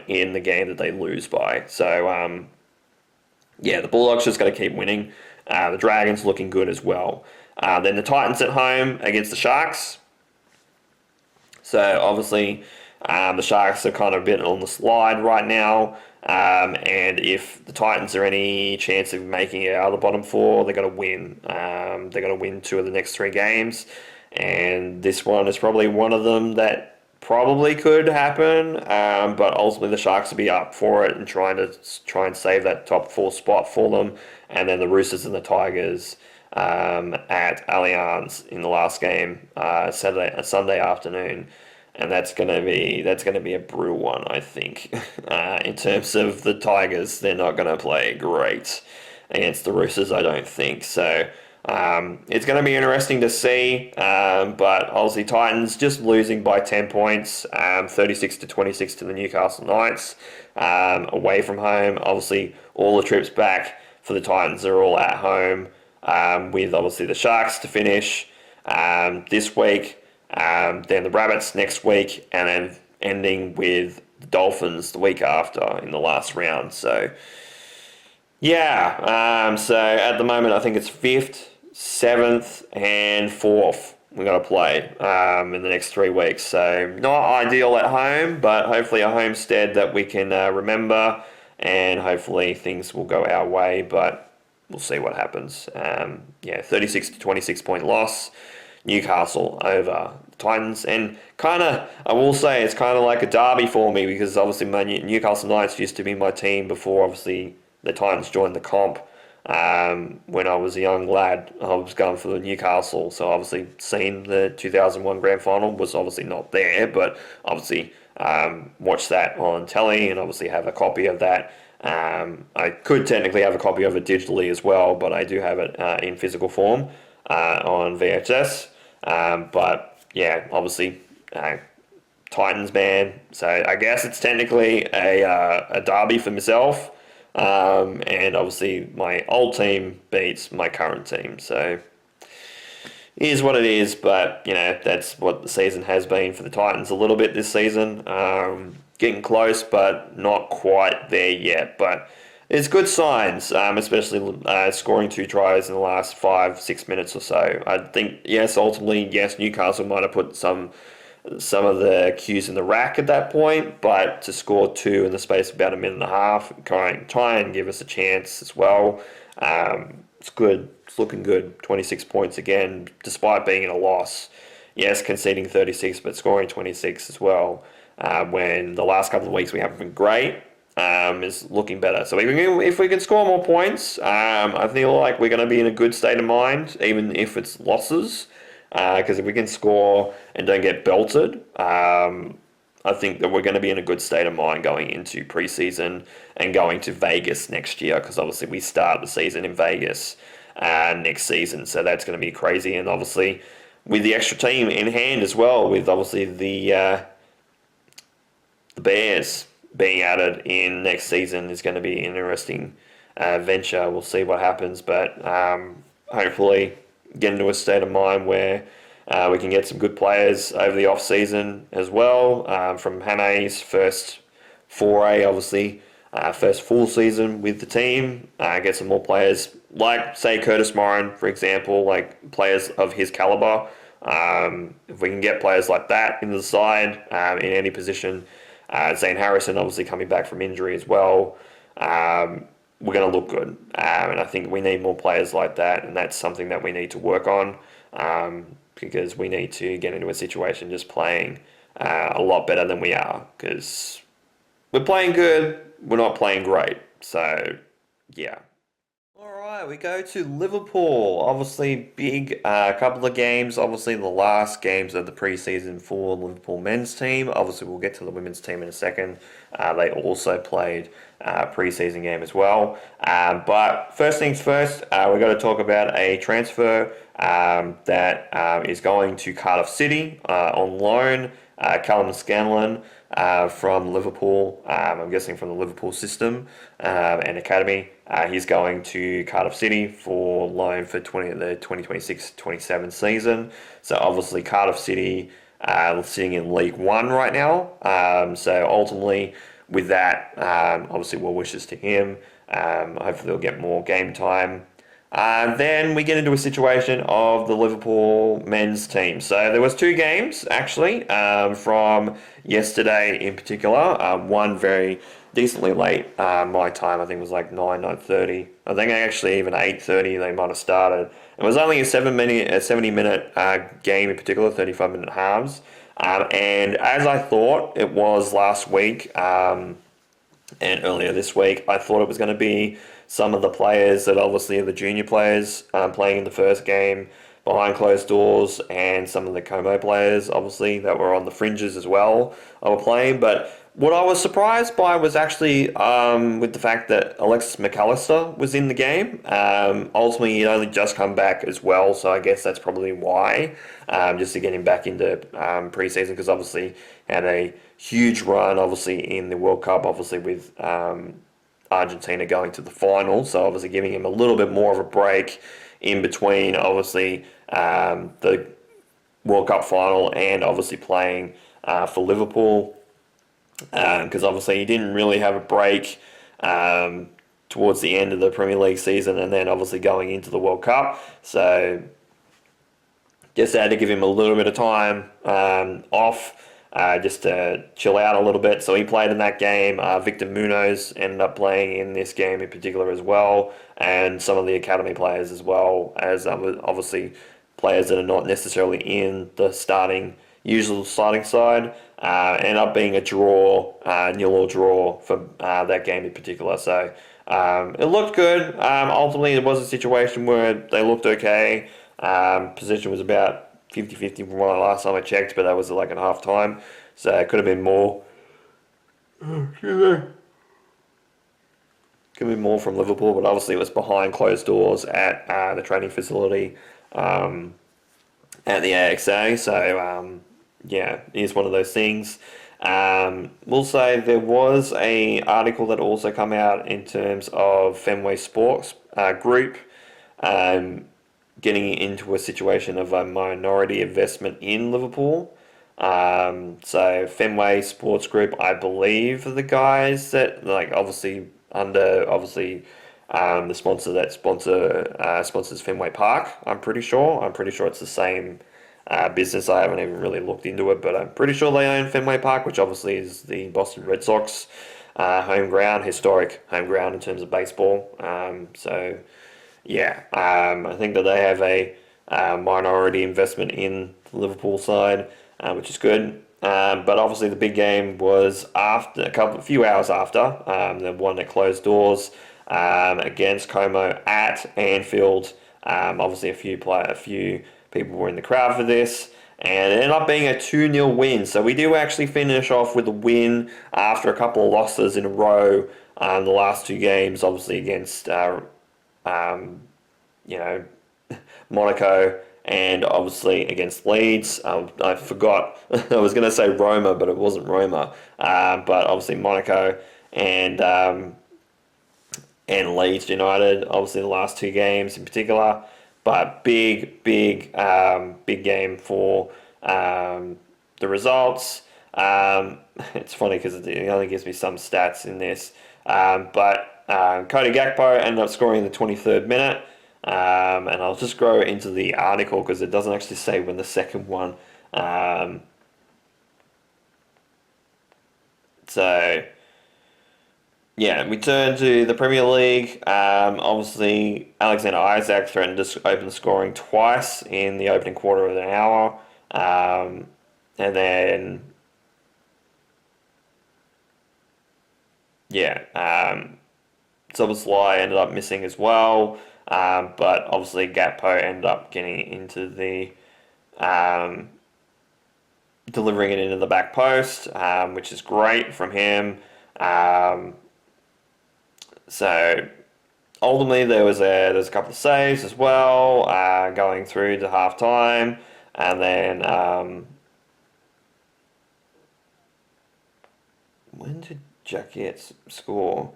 in the game that they lose by. So the Bulldogs just got to keep winning. The Dragons looking good as well. Then the Titans at home against the Sharks. So obviously the Sharks are kind of a bit on the slide right now. And if the Titans are any chance of making it out of the bottom 4, they're going to win. They're going to win 2 of the next 3 games. And this one is probably one of them that probably could happen. But ultimately the Sharks will be up for it and try and save that top 4 spot for them. And then the Roosters and the Tigers at Allianz in the last game Sunday afternoon, and that's going to be a brutal one, I think. In terms of the Tigers, they're not going to play great against the Roosters, I don't think. So it's going to be interesting to see. But obviously Titans just losing by 10 points, 36-26 to the Newcastle Knights away from home. Obviously all the trips back for the Titans are all at home. With obviously the Sharks to finish this week, then the Rabbits next week, and then ending with the Dolphins the week after in the last round. So, so at the moment I think it's 5th, 7th, and 4th we're going to play in the next 3 weeks. So not ideal at home, but hopefully a homestead that we can remember, and hopefully things will go our way, but we'll see what happens. 36-26 point loss. Newcastle over the Titans. And kind of, I will say, it's kind of like a derby for me because obviously my Newcastle Knights used to be my team before obviously the Titans joined the comp. When I was a young lad, I was going for the Newcastle, so obviously seeing the 2001 Grand Final was obviously not there, but obviously watched that on telly and obviously have a copy of that. I could technically have a copy of it digitally as well, but I do have it in physical form on VHS. But yeah, obviously Titans, man. So I guess it's technically a derby for myself. And obviously my old team beats my current team. So it is what it is, but that's what the season has been for the Titans a little bit this season. Getting close, but not quite there yet. But it's good signs, especially scoring 2 tries in the last 5-6 minutes or so. I think ultimately Newcastle might have put some of the cues in the rack at that point, but to score 2 in the space of about a minute and a half, try and give us a chance as well. It's good. It's looking good. 26 points again, despite being in a loss. Yes, conceding 36, but scoring 26 as well. When the last couple of weeks we haven't been great, is looking better. So if we can score more points, I feel like we're going to be in a good state of mind, even if it's losses. Because if we can score and don't get belted, I think that we're going to be in a good state of mind going into preseason and going to Vegas next year. Because obviously we start the season in Vegas next season, so that's going to be crazy. And obviously with the extra team in hand as well, with obviously the Bears being added in next season is going to be an interesting venture. We'll see what happens, but hopefully get into a state of mind where we can get some good players over the off season as well. From Hane's first foray, obviously, first full season with the team, get some more players like say Curtis Morin, for example, like players of his caliber. If we can get players like that in the side in any position, Zane Harrison obviously coming back from injury as well. We're going to look good. And I think we need more players like that, and that's something that we need to work on because we need to get into a situation just playing a lot better than we are because we're playing good, we're not playing great. So, yeah. Alright, we go to Liverpool. Obviously, big couple of games. Obviously, the last games of the preseason for the Liverpool men's team. Obviously, we'll get to the women's team in a second. They also played a preseason game as well. But first things first, we've got to talk about a transfer that is going to Cardiff City on loan. Callum Scanlon from Liverpool, I'm guessing from the Liverpool system and academy. He's going to Cardiff City for loan for the 2026-27 season. So obviously Cardiff City sitting in League One right now. So ultimately with that, obviously well wishes to him. Hopefully he'll get more game time. Then we get into a situation of the Liverpool men's team. So there was 2 games actually from yesterday in particular. One very decently late my time. I think it was like 9:30. I think actually even 8:30 they might have started. It was only a 70-minute game in particular, 35-minute halves. And as I thought it was last week and earlier this week, I thought it was going to be some of the players that obviously are the junior players playing in the first game behind closed doors, and some of the Como players obviously that were on the fringes as well were playing. But what I was surprised by was actually with the fact that Alexis McAllister was in the game. Ultimately, he'd only just come back as well, so I guess that's probably why, just to get him back into preseason, because obviously had a huge run obviously in the World Cup, obviously with Argentina going to the final, so obviously giving him a little bit more of a break in between obviously the World Cup final and obviously playing for Liverpool, because obviously he didn't really have a break towards the end of the Premier League season and then obviously going into the World Cup, so just had to give him a little bit of time off just to chill out a little bit. So he played in that game. Victor Munoz ended up playing in this game in particular as well, and some of the academy players as well as obviously players that are not necessarily in the usual starting side. Ended up being a draw, nil or draw for that game in particular. So it looked good. Ultimately, it was a situation where they looked okay. Position was about 50-50 from the last time I checked, but that was like at half time. So it could have been more. Could have been more from Liverpool, but obviously it was behind closed doors at the training facility at the AXA. So yeah, it is one of those things. We'll say there was a article that also come out in terms of Fenway Sports Group getting into a situation of a minority investment in Liverpool. So Fenway Sports Group, I believe, are the guys that obviously the sponsor that sponsors Fenway Park. I'm pretty sure it's the same business. I haven't even really looked into it, but I'm pretty sure they own Fenway Park, which obviously is the Boston Red Sox home ground, historic home ground in terms of baseball. So yeah, I think that they have a minority investment in the Liverpool side, which is good. But obviously the big game was after a few hours after the one that closed doors against Como at Anfield. Obviously a few people were in the crowd for this, and it ended up being a 2-0 win. So we do actually finish off with a win after a couple of losses in a row. The last two games, obviously against Monaco, and obviously against Leeds. I forgot, I was going to say Roma, but it wasn't Roma. But obviously Monaco and Leeds United, obviously the last two games in particular. But big game for the results. It's funny because it only gives me some stats in this. But Cody Gakpo ended up scoring in the 23rd minute. And I'll just go into the article because it doesn't actually say when the second one. So, yeah, we turn to the Premier League. Obviously, Alexander Isak threatened to open scoring twice in the opening quarter of an hour. And then, Szoboszlai ended up missing as well. But obviously Gakpo ended up getting into the delivering it into the back post, which is great from him. So ultimately there's a couple of saves as well going through to half time, and then when did Jaquet score?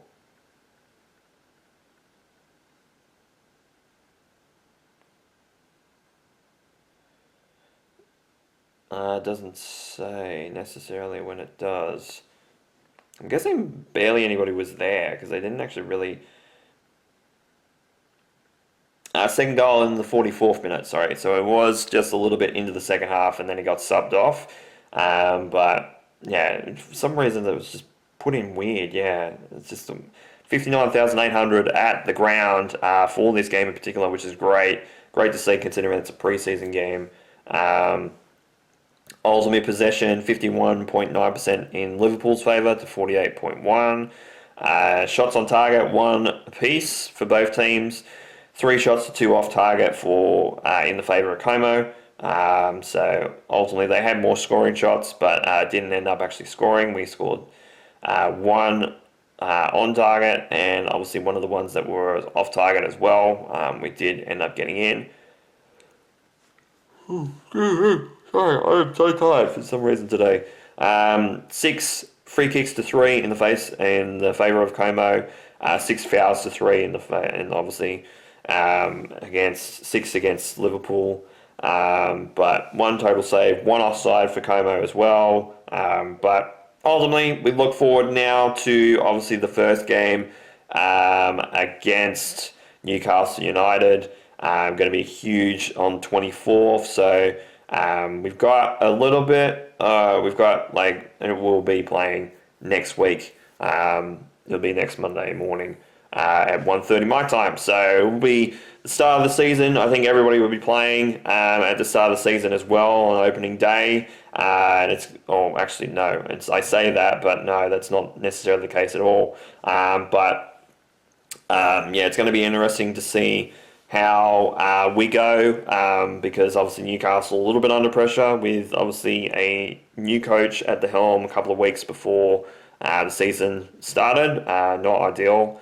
It doesn't say necessarily when it does. I'm guessing barely anybody was there because they didn't actually really. Second goal in the 44th minute, sorry. So it was just a little bit into the second half and then he got subbed off. But yeah, for some reason it was just put in weird. Yeah, it's just 59,800 at the ground for this game in particular, which is great. Great to see considering it's a preseason game. Ultimate possession, 51.9% in Liverpool's favour to 48.1%. Shots on target, 1 apiece for both teams. 3 shots to 2 off target for in the favour of Como. So ultimately they had more scoring shots, but didn't end up actually scoring. We scored 1 on target, and obviously one of the ones that were off target as well. We did end up getting in. Sorry, I'm so tired for some reason today. 6 free kicks to 3 in the favour of Como. 6 fouls to 3 and obviously against 6 against Liverpool. But 1 total save, 1 offside for Como as well. But ultimately, we look forward now to obviously the first game against Newcastle United. Going to be huge on 24th. So. We've got a little bit, and we'll be playing next week. It'll be next Monday morning. at 1:30 my time. So it will be the start of the season. I think everybody will be playing at the start of the season as well on opening day. And I say that, but no, that's not necessarily the case at all. It's going to be interesting to see how we go because obviously Newcastle a little bit under pressure with obviously a new coach at the helm a couple of weeks before the season started. Not ideal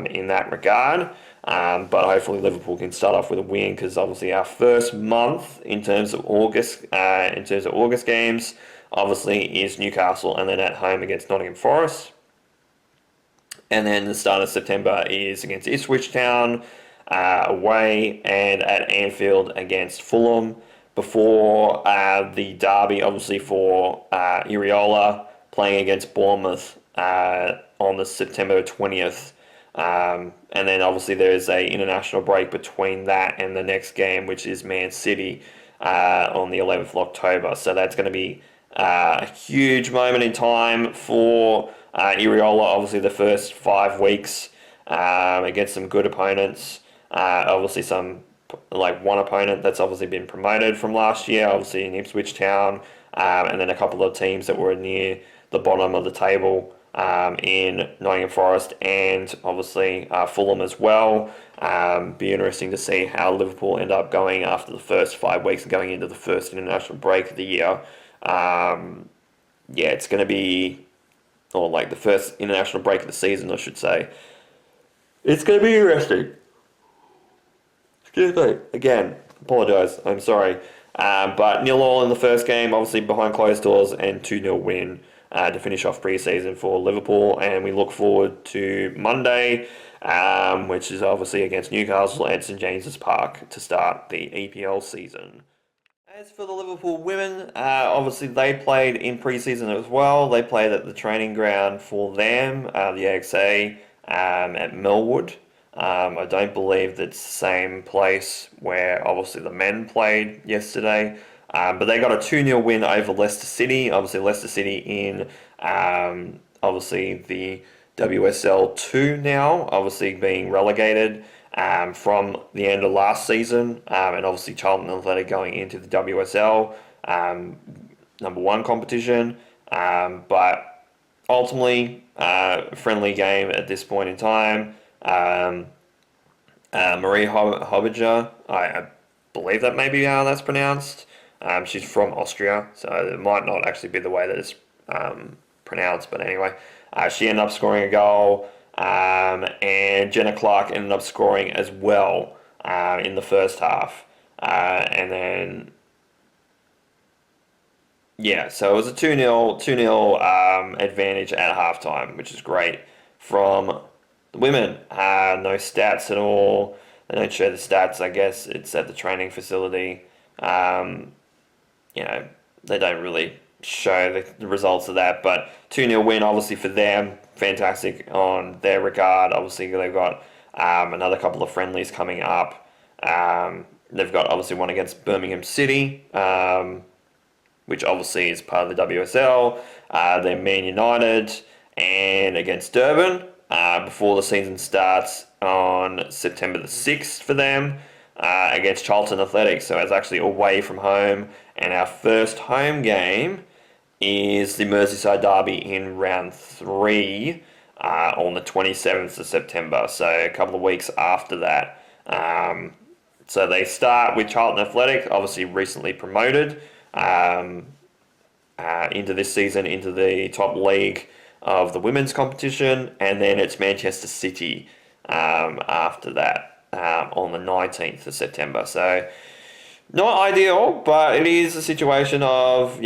in that regard. But hopefully Liverpool can start off with a win because obviously our first month in terms of August games obviously is Newcastle and then at home against Nottingham Forest. And then the start of September is against Ipswich Town away and at Anfield against Fulham before the derby obviously for Iriola playing against Bournemouth on the September 20th. And then obviously there's a international break between that and the next game, which is Man City on the 11th of October. So that's going to be a huge moment in time for Iriola. Obviously the first 5 weeks against some good opponents. Obviously one opponent that's obviously been promoted from last year, obviously in Ipswich Town, and then a couple of teams that were near the bottom of the table. In Nottingham Forest and obviously Fulham as well. Be interesting to see how Liverpool end up going after the first 5 weeks and going into the first international break of the year. It's going to be, the first international break of the season, I should say. It's going to be interesting. Excuse me. Again, apologise. I'm sorry. But 0-0 in the first game, obviously behind closed doors, and 2-0 win. To finish off pre-season for Liverpool, and we look forward to Monday, which is obviously against Newcastle at St James's Park to start the EPL season. As for the Liverpool women, obviously they played in pre-season as well. They played at the training ground for them, the AXA, at Melwood. I don't believe that's the same place where obviously the men played yesterday. But they got a 2-0 win over Leicester City. Obviously, Leicester City in obviously the WSL 2 now, obviously being relegated from the end of last season. And obviously, Charlton Athletic going into the WSL number 1 competition. But ultimately, friendly game at this point in time. Marie Hobiger, I believe that may be how that's pronounced. She's from Austria, so it might not actually be the way that it's pronounced, but anyway, she ended up scoring a goal, and Jenna Clark ended up scoring as well in the first half, and then so it was a 2-0 advantage at halftime, which is great from the women. No stats at all. They don't show the stats. I guess it's at the training facility. They don't really show the results of that, but 2-0 win obviously for them, fantastic on their regard. Obviously they've got another couple of friendlies coming up. They've got obviously one against Birmingham City, which obviously is part of the WSL. Then Man United and against Durban before the season starts on September the 6th for them. Against Charlton Athletic, so it's actually away from home, and our first home game is the Merseyside Derby in round 3 on the 27th of September, so a couple of weeks after that. So they start with Charlton Athletic, obviously recently promoted into this season, into the top league of the women's competition, and then it's Manchester City after that. On the 19th of September. So not ideal, but it is a situation of,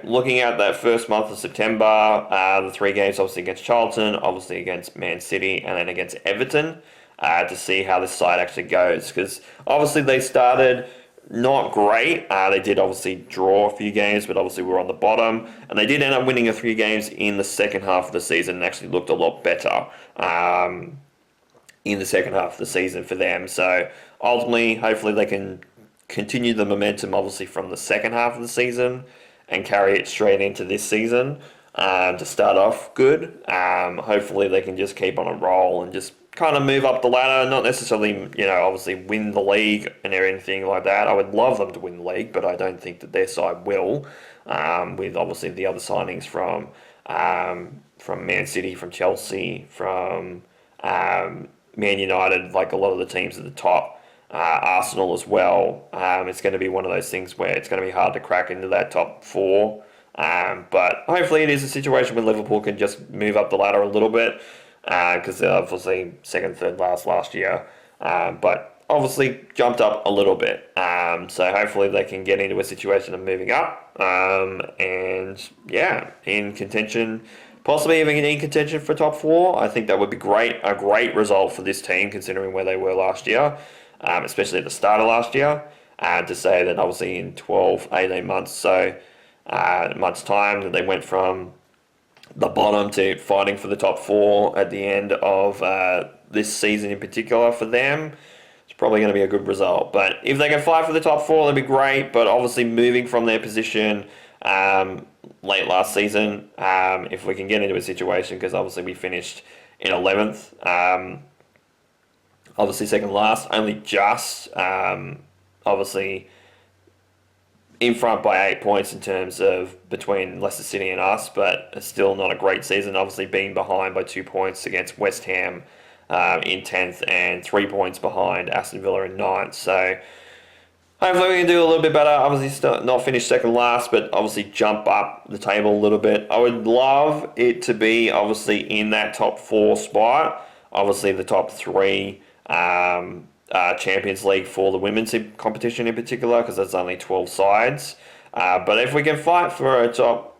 looking at that first month of September, the 3 games obviously against Charlton, obviously against Man City, and then against Everton, to see how this side actually goes. Because obviously they started not great. They did obviously draw a few games, but obviously were on the bottom. And they did end up winning a 3 games in the second half of the season and actually looked a lot better. In the second half of the season for them. So ultimately, hopefully they can continue the momentum obviously from the second half of the season and carry it straight into this season. to start off good. Hopefully they can just keep on a roll and just kind of move up the ladder. Not necessarily, obviously win the league and anything like that. I would love them to win the league, but I don't think that their side will. With obviously the other signings from Man City, from Chelsea, from Man United, like a lot of the teams at the top. Arsenal as well. It's going to be one of those things where it's going to be hard to crack into that top four. But hopefully it is a situation where Liverpool can just move up the ladder a little bit because they're obviously second, third last year. But obviously jumped up a little bit. So hopefully they can get into a situation of moving up. And yeah, in contention, possibly even in contention for top four. I think that would be great. A great result for this team considering where they were last year. Especially at the start of last year, to say that obviously in 12, 18 months, months time, that they went from the bottom to fighting for the top four at the end of this season in particular for them. It's probably going to be a good result. But if they can fight for the top four, that'd be great. But obviously moving from their position late last season, if we can get into a situation, because obviously we finished in 11th, obviously second last, only just obviously in front by 8 points in terms of between Leicester City and us, but it's still not a great season. Obviously being behind by 2 points against West Ham in 10th and 3 points behind Aston Villa in 9th. So hopefully we can do a little bit better. Obviously still not finish second last, but obviously jump up the table a little bit. I would love it to be obviously in that top four spot. Obviously the top three Champions League for the women's competition in particular, because there's only 12 sides. But if we can fight for a top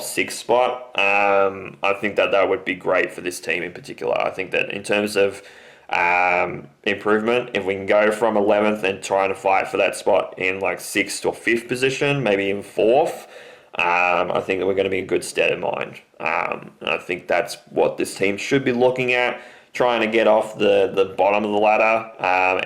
6 spot, I think that would be great for this team in particular. I think that in terms of improvement, if we can go from 11th and trying to fight for that spot in like 6th or 5th position, maybe even 4th, I think that we're going to be in good stead of mind. And I think that's what this team should be looking at, trying to get off the bottom of the ladder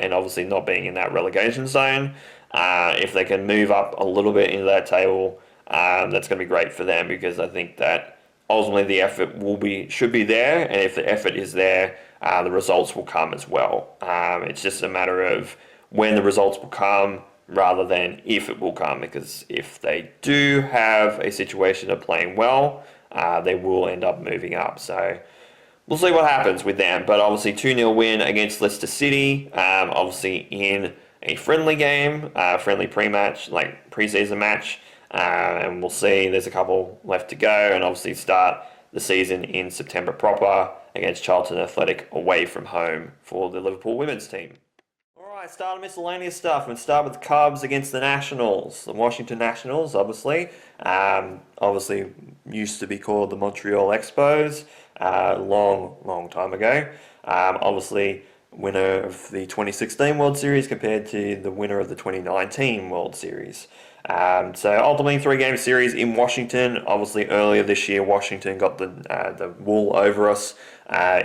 and obviously not being in that relegation zone. If they can move up a little bit into that table, that's going to be great for them, because I think that ultimately the effort should be there, and if the effort is there, the results will come as well. It's just a matter of when the results will come rather than if it will come, because if they do have a situation of playing well, they will end up moving up. So we'll see what happens with them, but obviously 2-0 win against Leicester City, obviously in a friendly game, friendly pre-season match, and we'll see. There's a couple left to go, and obviously start the season in September proper against Charlton Athletic away from home for the Liverpool women's team. Alright, start miscellaneous stuff, and start with the Cubs against the Nationals, the Washington Nationals, obviously. Obviously used to be called the Montreal Expos. Long time ago. Obviously, winner of the 2016 World Series compared to the winner of the 2019 World Series. So ultimately, 3-game series in Washington. Obviously, earlier this year, Washington got the wool over us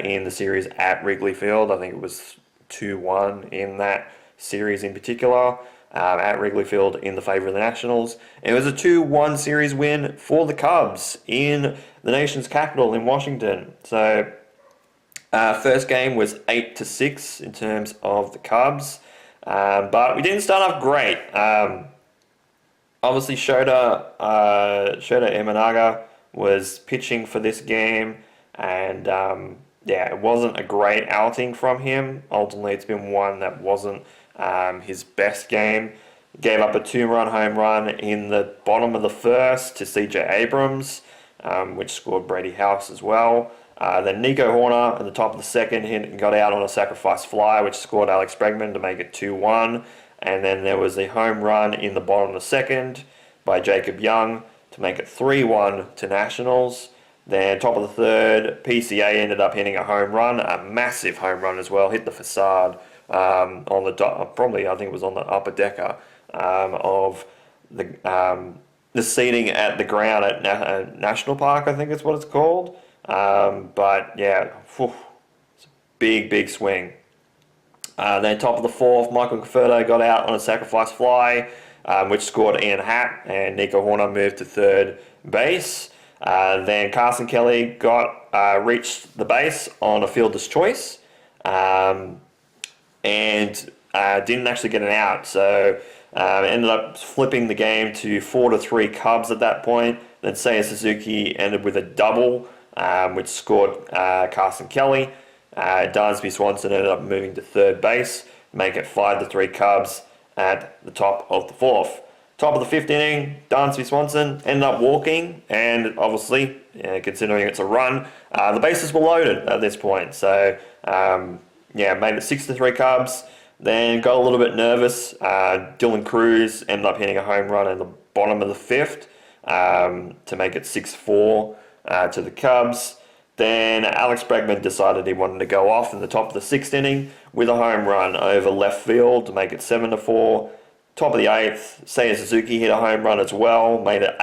in the series at Wrigley Field. I think it was 2-1 in that series in particular. At Wrigley Field in the favour of the Nationals. It was a 2-1 series win for the Cubs in the nation's capital in Washington. So first game was 8-6 in terms of the Cubs, but we didn't start off great. Obviously Shota Imanaga was pitching for this game, and it wasn't a great outing from him. Ultimately it's been one that wasn't his best game. Gave up a 2-run home run in the bottom of the first to CJ Abrams, which scored Brady House as well. Then Nico Horner at the top of the second got out on a sacrifice fly, which scored Alex Bregman to make it 2-1. And then there was a home run in the bottom of the second by Jacob Young to make it 3-1 to Nationals. Then top of the third, PCA ended up hitting a home run, a massive home run as well, hit the facade on the probably I think it was on the upper decker of the seating at the ground at National Park, I think is what it's called. But yeah, it's a big swing. Then top of the fourth, Michael Conforto got out on a sacrifice fly, which scored Ian Hatt, and Nico Horner moved to third base. Then Carson Kelly reached the base on a fielder's choice, and didn't actually get an out. So ended up flipping the game to 4-3 Cubs at that point. Then Seiya Suzuki ended with a double, which scored Carson Kelly. Dansby Swanson ended up moving to third base, make it 5-3 Cubs at the top of the fourth. Top of the fifth inning, Dansby Swanson ended up walking, and obviously, considering it's a run, the bases were loaded at this point. So, made it 6-3 Cubs. Then got a little bit nervous. Dylan Cruz ended up hitting a home run in the bottom of the fifth to make it 6-4 to the Cubs. Then Alex Bregman decided he wanted to go off in the top of the sixth inning with a home run over left field to make it 7-4. Top of the eighth, Seiya Suzuki hit a home run as well, made it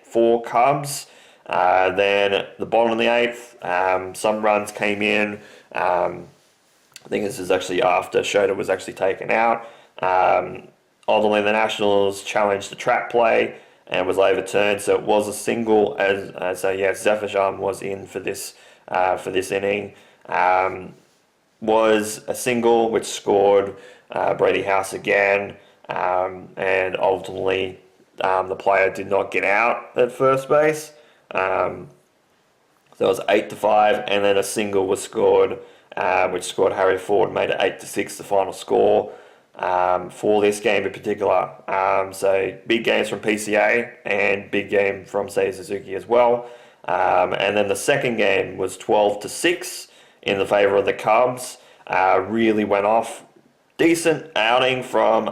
8-4 Cubs. Then the bottom of the eighth, some runs came in. I think this is actually after Shota was actually taken out. Ultimately, the Nationals challenged the trap play and was overturned, so it was a single. Zephyr Jam was in for this inning. Was a single which scored Brady House again, and ultimately the player did not get out at first base. So it was 8-5, and then a single was scored, which scored Harry Ford, made it 8-6, the final score for this game in particular. So big games from PCA and big game from Seiya Suzuki as well. And then the second game was 12-6 in the favour of the Cubs. Really went off. Decent outing from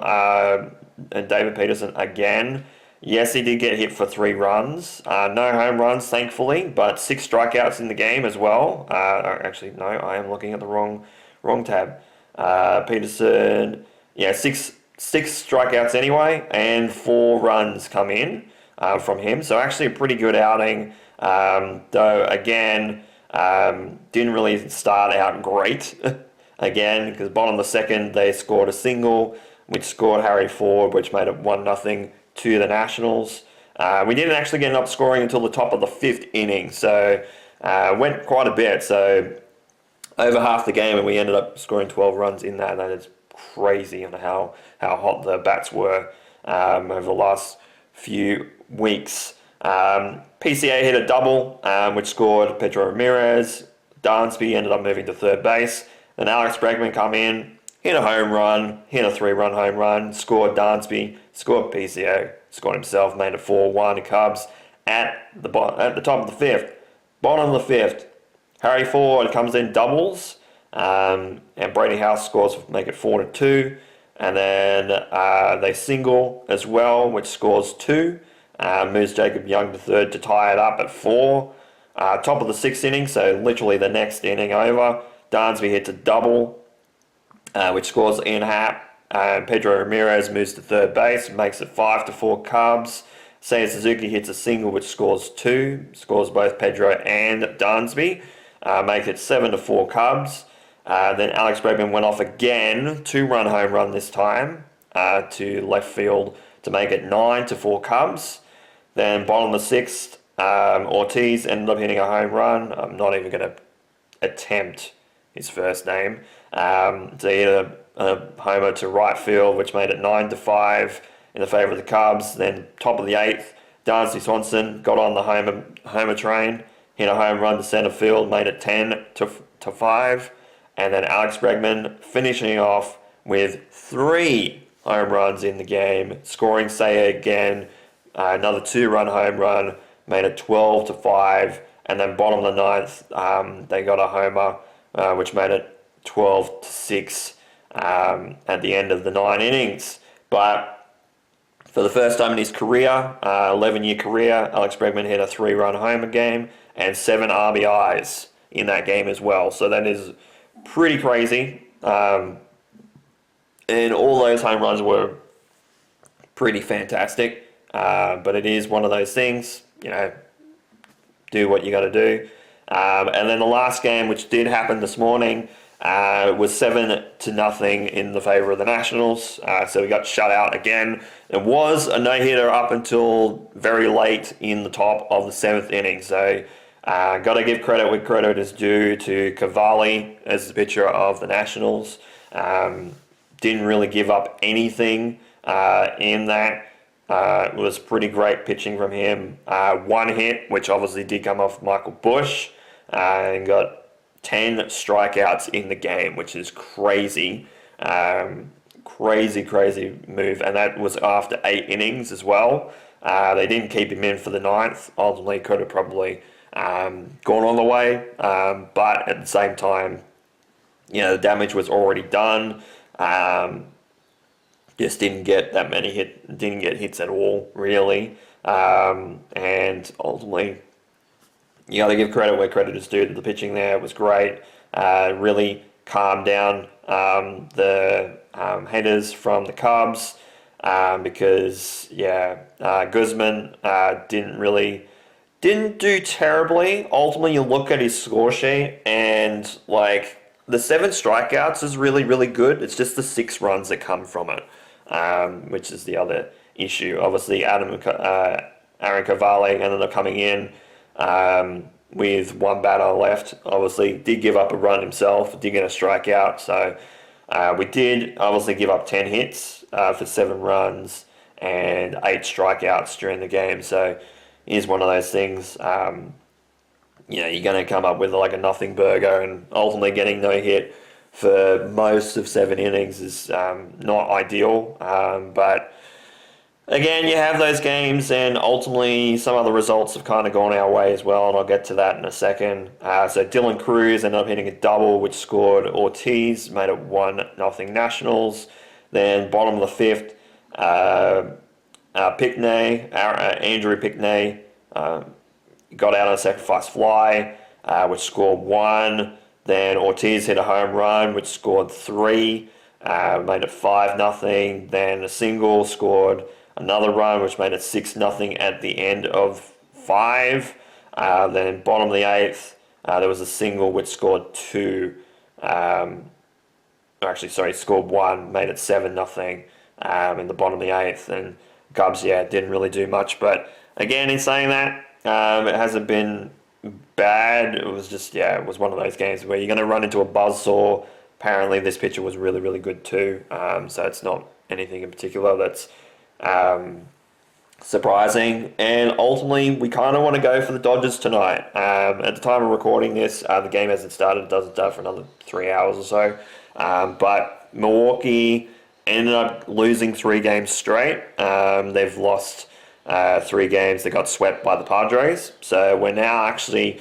David Peterson again. Yes, he did get hit for 3 runs. No home runs, thankfully, but 6 strikeouts in the game as well. Actually, no, I am looking at the wrong tab. Peterson, 6 strikeouts anyway, and 4 runs come in from him. So actually a pretty good outing. Though, again, didn't really start out great. Again, because bottom of the second, they scored a single, which scored Harry Ford, which made it 1-0 to the Nationals. We didn't actually get up scoring until the top of the fifth inning, so went quite a bit. So over half the game, and we ended up scoring 12 runs in that. That is crazy on how hot the bats were over the last few weeks. PCA hit a double, which scored Pedro Ramirez. Dansby ended up moving to third base. Then Alex Bregman come in, hit a home run, hit a 3-run home run, scored Dansby, scored PCO, scored himself, made it 4-1 Cubs at the top of the fifth. Bottom of the fifth, Harry Ford comes in doubles, and Brady House scores to make it 4-2. And then they single as well, which scores 2. Moves Jacob Young to third to tie it up at 4. Top of the sixth inning, so literally the next inning over, Dansby hits a double, which scores Ian Happ. Pedro Ramirez moves to third base, makes it 5-4 Cubs. Seiya Suzuki hits a single, which scores 2, scores both Pedro and Dansby, make it 7-4 Cubs. Then Alex Bregman went off again, 2-run home run this time to left field to make it 9-4 Cubs. Then bottom of the sixth, Ortiz ended up hitting a home run. I'm not even going to attempt his first name. So he hit a homer to right field, which made it 9-5 in the favour of the Cubs. Then top of the eighth, Dansby Swanson got on the homer train, hit a home run to centre field, made it 10-5. And then Alex Bregman finishing off with 3 home runs in the game, scoring Seiya again, another 2-run home run, made it 12-5. And then bottom of the ninth, they got a homer, which made it 12-6 at the end of the 9 innings. But for the first time in his career, 11-year career, Alex Bregman hit a 3-run homer game and 7 RBIs in that game as well. So that is pretty crazy. And all those home runs were pretty fantastic. But it is one of those things, do what you got to do. And then the last game, which did happen this morning, was 7-0 in the favour of the Nationals. So we got shut out again. It was a no-hitter up until very late in the top of the 7th inning. So got to give credit where credit is due to Cavalli as the pitcher of the Nationals. Didn't really give up anything in that. It was pretty great pitching from him. One hit, which obviously did come off Michael Bush, and got 10 strikeouts in the game, which is crazy. Crazy move. And that was after 8 innings as well. They didn't keep him in for the 9th. Ultimately, could have probably gone on the way. But at the same time, the damage was already done. Just didn't get that many didn't get hits at all, really. And ultimately, you got to give credit where credit is due. The pitching there was great. Really calmed down the haters from the Cubs because Guzman didn't do terribly. Ultimately, you look at his score sheet and the 7 strikeouts is really, really good. It's just the 6 runs that come from it, which is the other issue. Obviously, Aaron Cavalli ended up coming in with 1 batter left. Obviously, did give up a run himself, did get a strikeout. So we did obviously give up 10 hits for 7 runs and 8 strikeouts during the game. So here's one of those things. You're going to come up with a nothing burger, and ultimately getting no hit for most of 7 innings is not ideal. But again, you have those games, and ultimately some other results have kind of gone our way as well, and I'll get to that in a second. So Dylan Cruz ended up hitting a double, which scored Ortiz, made it 1-0 Nationals. Then bottom of the 5th, Andrew Pickney, got out on a sacrifice fly, which scored 1. Then Ortiz hit a home run, which scored 3, made it 5-0. Then a single scored another run, which made it 6-0 at the end of 5. Then bottom of the 8th, there was a single which scored 2. Scored 1, made it 7-0 in the bottom of the 8th. And Cubs, didn't really do much. But again, in saying that, it hasn't been bad. It was just, it was one of those games where you're going to run into a buzzsaw. Apparently, this pitcher was really, really good too. So it's not anything in particular that's surprising. And ultimately, we kind of want to go for the Dodgers tonight. At the time of recording this, the game hasn't started. It doesn't start for another 3 hours or so. But Milwaukee ended up losing 3 games straight. They've lost 3 games. They got swept by the Padres. So we're now actually,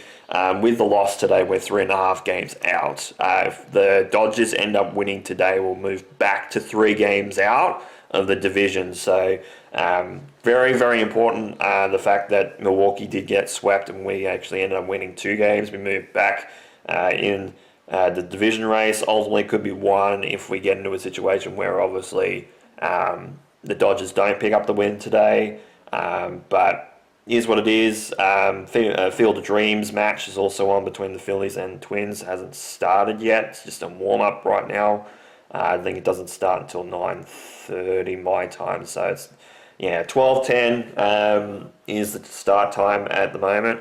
with the loss today, we're 3.5 games out. If the Dodgers end up winning today, we'll move back to 3 games out of the division. So very, very important, the fact that Milwaukee did get swept and we actually ended up winning 2 games. We moved back in the division race. Ultimately could be 1 if we get into a situation where obviously the Dodgers don't pick up the win today. But here's what it is. Field of Dreams match is also on between the Phillies and Twins. It hasn't started yet. It's just a warm-up right now. I think it doesn't start until 9:30 my time. So it's 12:10 is the start time at the moment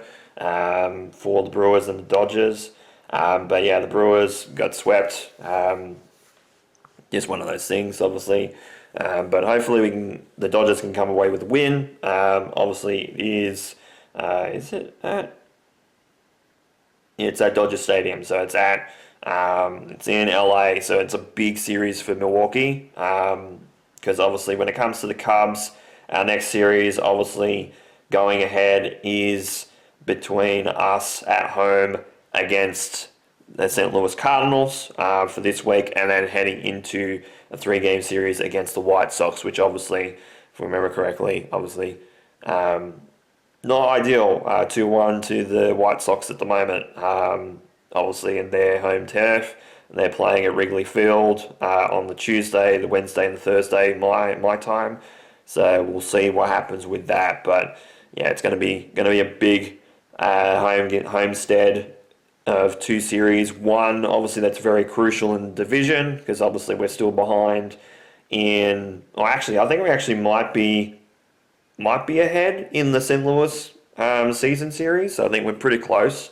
for the Brewers and the Dodgers. But the Brewers got swept. Just one of those things, obviously. But hopefully the Dodgers can come away with a win. Obviously it is it at? Yeah, it's at Dodger Stadium, so it's in LA, so it's a big series for Milwaukee. Because obviously when it comes to the Cubs, our next series obviously going ahead is between us at home against the St. Louis Cardinals for this week, and then heading into a 3-game series against the White Sox, which obviously, if we remember correctly, not ideal. 2-1 to the White Sox at the moment, obviously in their home turf. They're playing at Wrigley Field on the Tuesday, the Wednesday, and the Thursday my time. So we'll see what happens with that. But it's going to be a big homestead of two series. One, obviously, that's very crucial in the division because obviously we're still behind in. Well, actually, I think we actually might be ahead in the St. Louis season series. So I think we're pretty close.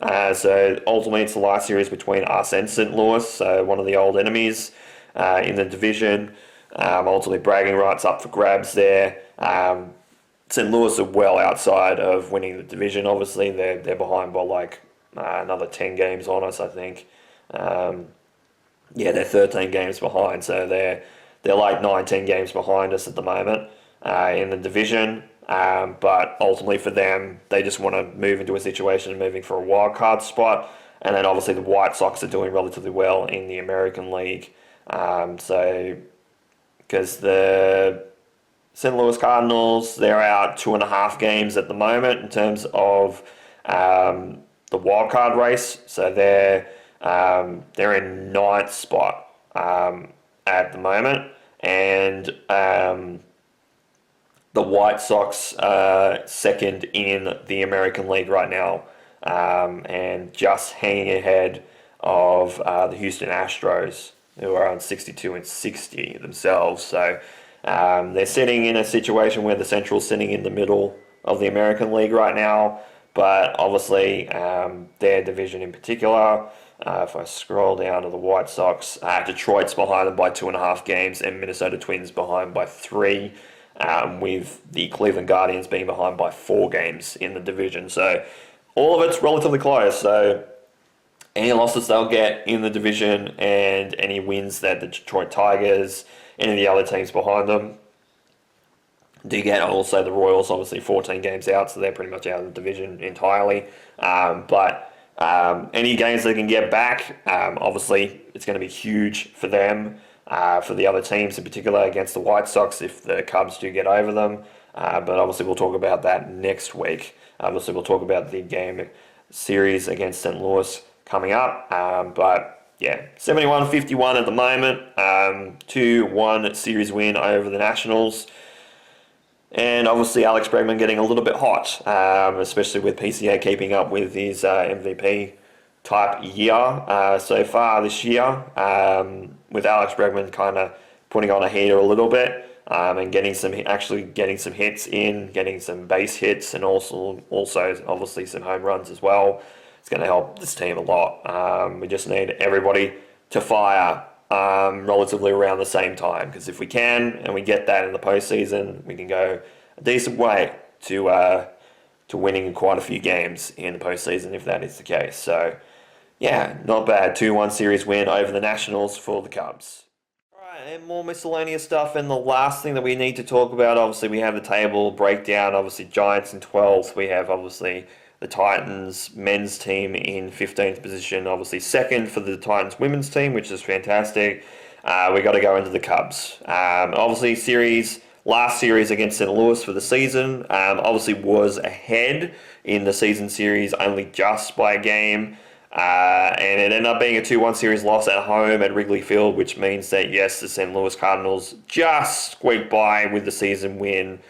So ultimately, it's the last series between us and St. Louis, so one of the old enemies in the division. Ultimately, bragging rights up for grabs there. St. Louis are well outside of winning the division. Obviously, they're behind by like another 10 games on us, I think. They're 13 games behind, so they're like 19 games behind us at the moment in the division. But ultimately for them, they just want to move into a situation of moving for a wild card spot. And then obviously the White Sox are doing relatively well in the American League. Because the St. Louis Cardinals, they're out 2.5 games at the moment in terms of the wild card race. So they're in ninth spot at the moment, and the White Sox are second in the American League right now, and just hanging ahead of the Houston Astros, who are on 62 and 60 themselves. So they're sitting in a situation where the Central's sitting in the middle of the American League right now, but obviously their division in particular, if I scroll down to the White Sox, Detroit's behind them by 2.5 games and Minnesota Twins behind by 3, with the Cleveland Guardians being behind by 4 games in the division. So all of it's relatively close. So any losses they'll get in the division and any wins that the Detroit Tigers, any of the other teams behind them do get. Also the Royals, obviously 14 games out, so they're pretty much out of the division entirely. But any games they can get back, obviously it's going to be huge for them, for the other teams in particular against the White Sox if the Cubs do get over them. But obviously we'll talk about that next week. Obviously we'll talk about the game series against St. Louis coming up. But yeah, 71-51 at the moment. 2-1 series win over the Nationals. And obviously Alex Bregman getting a little bit hot, especially with PCA keeping up with his MVP type year so far this year, with Alex Bregman kind of putting on a heater a little bit, and getting some hits in, getting some base hits, and also obviously some home runs as well. It's going to help this team a lot. We just need everybody to fire relatively around the same time, because if we can and we get that in the postseason, we can go a decent way to winning quite a few games in the postseason if that is the case. So yeah, not bad. 2-1 series win over the Nationals for the Cubs. Alright, and more miscellaneous stuff, and the last thing that we need to talk about, obviously we have the table breakdown. Obviously Giants in 12th, we have obviously the Titans men's team in 15th position, obviously second for the Titans women's team, which is fantastic. We got to go into the Cubs. Obviously last series against St. Louis for the season, obviously was ahead in the season series only just by a game. And it ended up being a 2-1 series loss at home at Wrigley Field, which means that yes, the St. Louis Cardinals just squeaked by with the season win,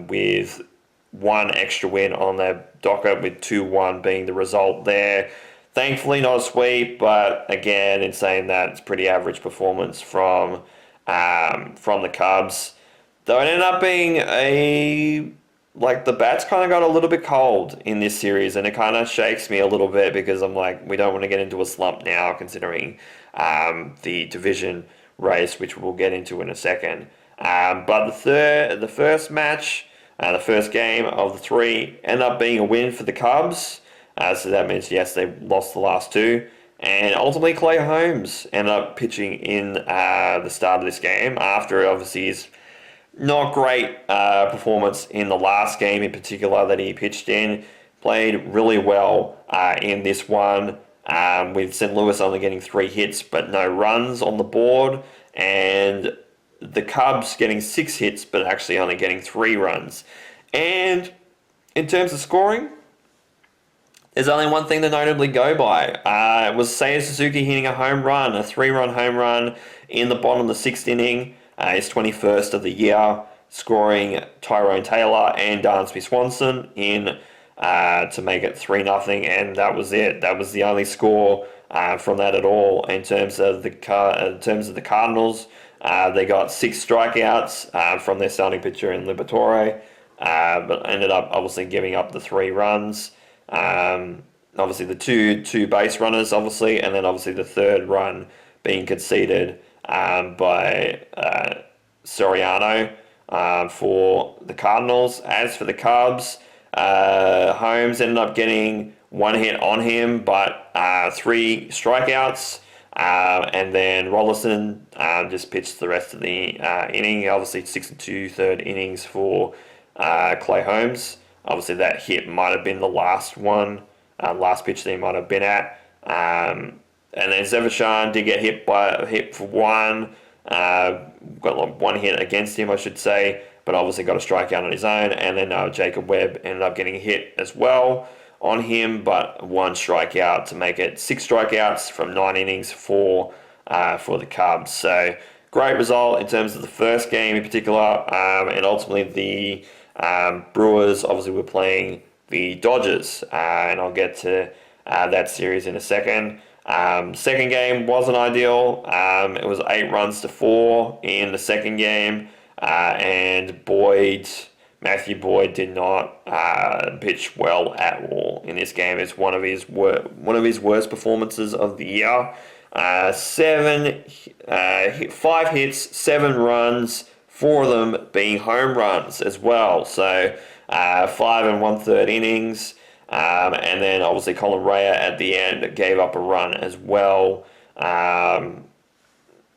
with one extra win on their docket, with 2-1 being the result there. Thankfully not a sweep, but again, in saying that, it's pretty average performance from the Cubs. Though it ended up being the bats kind of got a little bit cold in this series, and it kind of shakes me a little bit because I'm like, we don't want to get into a slump now considering the division race, which we'll get into in a second. But the first match, the first game of the 3 ended up being a win for the Cubs. So that means, yes, they lost the last 2. And ultimately, Clay Holmes ended up pitching in the start of this game after obviously his not great performance in the last game in particular that he pitched in. Played really well in this one, with St. Louis only getting 3 hits but no runs on the board, and the Cubs getting 6 hits but actually only getting 3 runs. And in terms of scoring, there's only one thing to notably go by. It was Seiya Suzuki hitting a home run, a 3-run home run in the bottom of the 6th inning, his 21st of the year, scoring Tyrone Taylor and Dansby Swanson in to make it 3-0, and that was it. That was the only score from that at all. In terms of the Cardinals, they got 6 strikeouts from their starting pitcher in Liberatore, but ended up obviously giving up the 3 runs. Obviously the two base runners, obviously, and then obviously the third run being conceded by Soriano for the Cardinals. As for the Cubs, Holmes ended up getting 1 hit on him, but 3 strikeouts. And then Rollerson just pitched the rest of the inning. Obviously 6 2/3 innings for Clay Holmes. Obviously that hit might have been the last pitch that he might have been at. And then Zevershan did get hit for 1. Got 1 hit against him, I should say, but obviously got a strikeout on his own. And then Jacob Webb ended up getting a hit as well on him, but 1 strikeout to make it 6 strikeouts from 9 innings for the Cubs. So great result in terms of the first game in particular, and ultimately the Brewers obviously were playing the Dodgers, and I'll get to that series in a second. Second game wasn't ideal. It was 8 runs to 4 in the second game, and Matthew Boyd did not pitch well at all in this game. It's one of his worst performances of the year. 5 hits, 7 runs, 4 of them being home runs as well. So 5 1/3 innings. And then obviously Colin Rea at the end gave up a run as well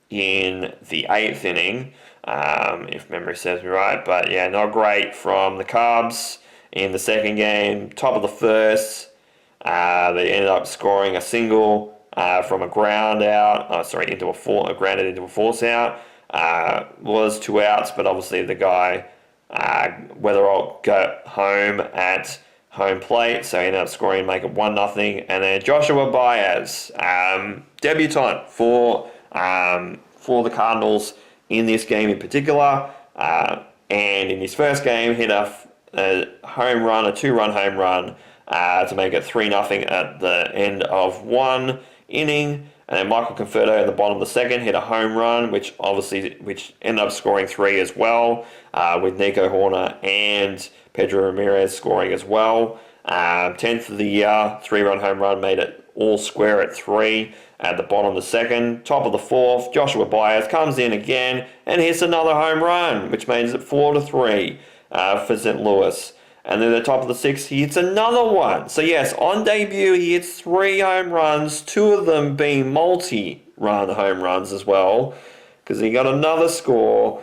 in the 8th inning, if memory serves me right. But yeah, not great from the Cubs in the second game. Top of the first, they ended up scoring a single from a ground out. Grounded into a force out. Was 2 outs, but obviously the guy Weatherall got home at home plate, so he ended up scoring and make it 1-0. And then Joshua Baez, debutant for the Cardinals in this game in particular, and in his first game hit a home run, a 2-run home run to make it 3-0 at the end of 1 inning. And then Michael Conforto in the bottom of the second hit a home run, which ended up scoring 3 as well, with Nico Horner and Pedro Ramirez scoring as well. 10th of the year, 3-run home run made it all square at 3 at the bottom of the second. Top of the 4th, Joshua Baez comes in again and hits another home run, which makes it 4-3 for St. Louis. And then at the top of the 6th, he hits another one. So yes, on debut, he hits 3 home runs, 2 of them being multi-run home runs as well, because he got another score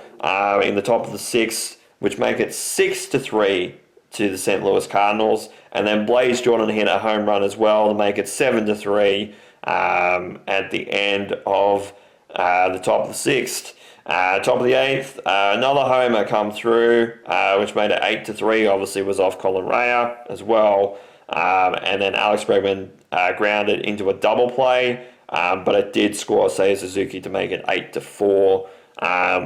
in the top of the 6th, which make it 6-3 to the St. Louis Cardinals. And then Blaze Jordan hit a home run as well to make it 7-3 at the end of the top of the 6th. Top of the 8th, another homer come through, which made it 8-3. Obviously was off Colin Rea as well. And then Alex Bregman grounded into a double play, but it did score Seiya Suzuki to make it 8-4